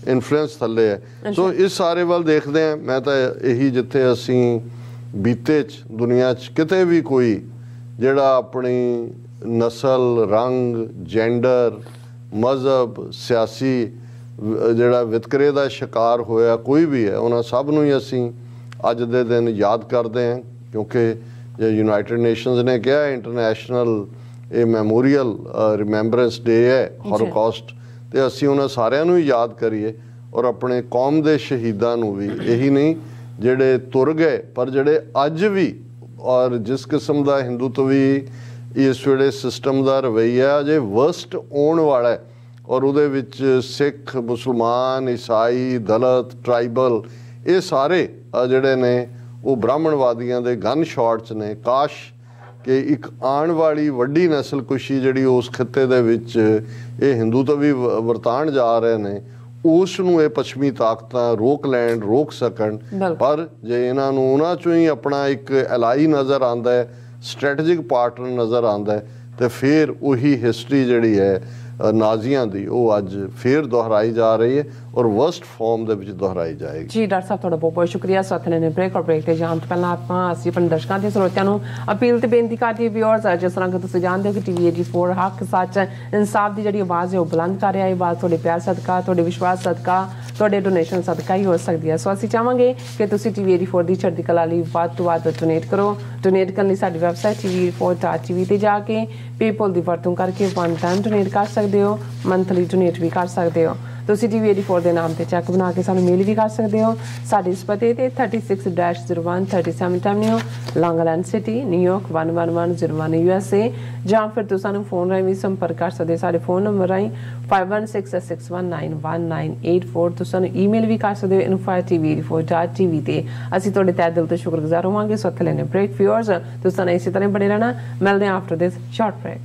ਇਨਫਲੂਐਂਸ ਥੱਲੇ ਹੈ। ਸੋ ਇਸ ਸਾਰੇ ਵੱਲ ਦੇਖਦੇ ਹਾਂ। ਮੈਂ ਤਾਂ ਇਹੀ, ਜਿੱਥੇ ਅਸੀਂ ਬੀਤੇ 'ਚ ਦੁਨੀਆ 'ਚ ਕਿਤੇ ਵੀ ਕੋਈ ਜਿਹੜਾ ਆਪਣੀ ਨਸਲ, ਰੰਗ, ਜੈਂਡਰ, ਮਜ਼ਹਬ, ਸਿਆਸੀ ਜਿਹੜਾ ਵਿਤਕਰੇ ਦਾ ਸ਼ਿਕਾਰ ਹੋਇਆ ਕੋਈ ਵੀ ਹੈ, ਉਹਨਾਂ ਸਭ ਨੂੰ ਹੀ ਅਸੀਂ ਅੱਜ ਦੇ ਦਿਨ ਯਾਦ ਕਰਦੇ ਹਾਂ, ਕਿਉਂਕਿ ਜੇ ਯੂਨਾਈਟਿਡ ਨੇਸ਼ਨਸ ਨੇ ਕਿਹਾ ਇੰਟਰਨੈਸ਼ਨਲ ਇਹ ਮੈਮੋਰੀਅਲ ਰਿਮੈਂਬਰੈਂਸ ਡੇ ਹੈ ਹੋਲੋਕਾਸਟ, ਤੇ ਅਸੀਂ ਉਹਨਾਂ ਸਾਰਿਆਂ ਨੂੰ ਹੀ ਯਾਦ ਕਰੀਏ ਔਰ ਆਪਣੇ ਕੌਮ ਦੇ ਸ਼ਹੀਦਾਂ ਨੂੰ ਵੀ, ਇਹੀ ਨਹੀਂ ਜਿਹੜੇ ਤੁਰ ਗਏ ਪਰ ਜਿਹੜੇ ਅੱਜ ਵੀ, ਔਰ ਜਿਸ ਕਿਸਮ ਦਾ ਹਿੰਦੂਤਵੀ ਇਸ ਵੇਲੇ ਸਿਸਟਮ ਦਾ ਰਵੱਈਆ ਅਜੇ ਵਰਸਟ ਆਉਣ ਵਾਲਾ ਹੈ, ਔਰ ਉਹਦੇ ਵਿੱਚ ਸਿੱਖ, ਮੁਸਲਮਾਨ, ਈਸਾਈ, ਦਲਿਤ, ਟਰਾਈਬਲ ਇਹ ਸਾਰੇ ਜਿਹੜੇ ਨੇ ਉਹ ਬ੍ਰਾਹਮਣਵਾਦੀਆਂ ਦੇ ਗਨ ਸ਼ਾਟਸ ਨੇ। ਕਾਸ਼ ਕਿ ਇੱਕ ਆਉਣ ਵਾਲੀ ਵੱਡੀ ਨਸਲਕੁਸ਼ੀ ਜਿਹੜੀ ਉਸ ਖਿੱਤੇ ਦੇ ਵਿੱਚ ਇਹ ਹਿੰਦੂਤਵੀ ਵਰਤਾਉਣ ਜਾ ਰਹੇ ਨੇ, ਉਸ ਨੂੰ ਇਹ ਪੱਛਮੀ ਤਾਕਤਾਂ ਰੋਕ ਲੈਣ, ਰੋਕ ਸਕਣ। ਪਰ ਜੇ ਇਹਨਾਂ ਨੂੰ ਉਹਨਾਂ 'ਚੋਂ ਹੀ ਆਪਣਾ ਇੱਕ ਐਲਾਈ ਨਜ਼ਰ ਆਉਂਦਾ ਹੈ, ਸਟ੍ਰੈਟੇਜਿਕ ਪਾਰਟਨਰ ਨਜ਼ਰ ਆਉਂਦਾ ਹੈ, ਤੇ ਫਿਰ ਉਹੀ ਹਿਸਟਰੀ ਜਿਹੜੀ ਹੈ ਨਾਜ਼ੀਆਂ ਦੀ ਉਹ ਅੱਜ ਫਿਰ ਦੁਹਰਾਈ ਜਾ ਰਹੀ ਹੈ ਔਰ ਵਰਸਟ ਫਾਰਮ ਦੇ ਵਿੱਚ ਦੁਹਰਾਈ ਜਾਏਗੀ। ਜੀ ਡਾਕਟਰ ਸਾਹਿਬ, ਤੁਹਾਡਾ ਬਹੁਤ ਬਹੁਤ ਸ਼ੁਕਰੀਆ। ਸਾਥ ਨੇ ਬ੍ਰੇਕ ਔਰ ਬ੍ਰੇਕ ਤੇ ਜਾਣ ਤੋਂ ਪਹਿਲਾਂ ਆਪਾਂ ਅਸੀਂ ਆਪਣੇ ਦਰਸ਼ਕਾਂ ਤੇ ਸਰੋਤਿਆਂ ਨੂੰ ਅਪੀਲ ਤੇ ਬੇਨਤੀ ਕਰਦੇ ਵਿਊਅਰਸ, ਜਿਸ ਤਰ੍ਹਾਂ ਕਿ ਤੁਸੀਂ ਜਾਣਦੇ ਹੋ ਕਿ ਟੀਵੀ 84 ਹੱਕ, ਸੱਚ, ਇਨਸਾਫ ਦੀ ਜਿਹੜੀ ਆਵਾਜ਼ ਹੈ ਉਹ ਬੁਲੰਦ ਕਰ ਰਿਹਾ ਹੈ। ਆਵਾਜ਼ ਤੁਹਾਡੇ ਪਿਆਰ ਸਦਕਾ, ਤੁਹਾਡੇ ਵਿਸ਼ਵਾਸ ਸਦਕਾ, ਤੁਹਾਡੇ ਡੋਨੇਸ਼ਨ ਸਦਕਾ ਹੀ ਹੋ ਸਕਦੀ ਹੈ। ਸੋ ਅਸੀਂ ਚਾਹਾਂਗੇ ਕਿ ਤੁਸੀਂ ਟੀਵੀ 84 ਦੀ ਚੜ੍ਹਦੀ ਕਲਾ ਲਈ ਵੱਧ ਤੋਂ ਵੱਧ ਡੋਨੇਟ ਕਰੋ। ਡੋਨੇਟ ਕਰਨ ਲਈ ਸਾਡੀ ਵੈਬਸਾਈਟ tv84.tv ਤੇ ਜਾ ਕੇ ਪੇਪਲ ਦੀ ਵਰਤੋਂ ਕਰਕੇ ਵਨ ਟਾਈਮ ਡੋਨੇਟ ਕਰ ਸਕਦੇ ਹੋ, ਮੰਥਲੀ ਡੋਨੇਟ ਵੀ ਕਰ ਸਕਦੇ ਹੋ। ਤੁਸੀਂ ਟੀਵੀ 84 ਦੇ ਨਾਮ ਤੇ ਚੈੱਕ ਬਣਾ ਕੇ ਸਾਨੂੰ ਮੇਲ ਵੀ ਕਰ ਸਕਦੇ ਹੋ। ਸਾਡੇ ਇਸ ਪਤੇ ਤੇ 36-01 37 ਐਵਨਿਊ, ਲੌਂਗ ਆਈਲੈਂਡ ਸਿਟੀ, ਨਿਊਯਾਰਕ 11101 USA, ਜਾਂ ਫਿਰ ਤੁਸੀਂ ਸਾਨੂੰ ਫੋਨ ਰਾਹੀਂ ਵੀ ਸੰਪਰਕ ਕਰ ਸਕਦੇ। ਸਾਡੇ ਫੋਨ ਨੰਬਰ ਰਾਹੀਂ 5166191984। ਤੁਸੀਂ ਸਾਨੂੰ ਈਮੇਲ ਵੀ ਕਰ ਸਕਦੇ ਹੋ info@tv84.tv ਤੇ। ਅਸੀਂ ਤੁਹਾਡੇ ਤਹਿ ਦਿਲ ਤੋਂ ਸ਼ੁਕਰਗੁਜ਼ਾਰ ਹੋਵਾਂਗੇ। ਸੋ ਇੱਥੇ ਲੈਣੇ ਬ੍ਰੇਕ ਵਿਊਅਰਸ, ਤੁਸੀਂ ਸਾਨੂੰ ਇਸੇ ਤਰ੍ਹਾਂ ਬਣੇ ਰਹਿਣਾ। ਮਿਲਦੇ ਹਾਂ ਆਫਟਰ ਦਿਸ ਸ਼ਾਰਟ ਬ੍ਰੇਕ।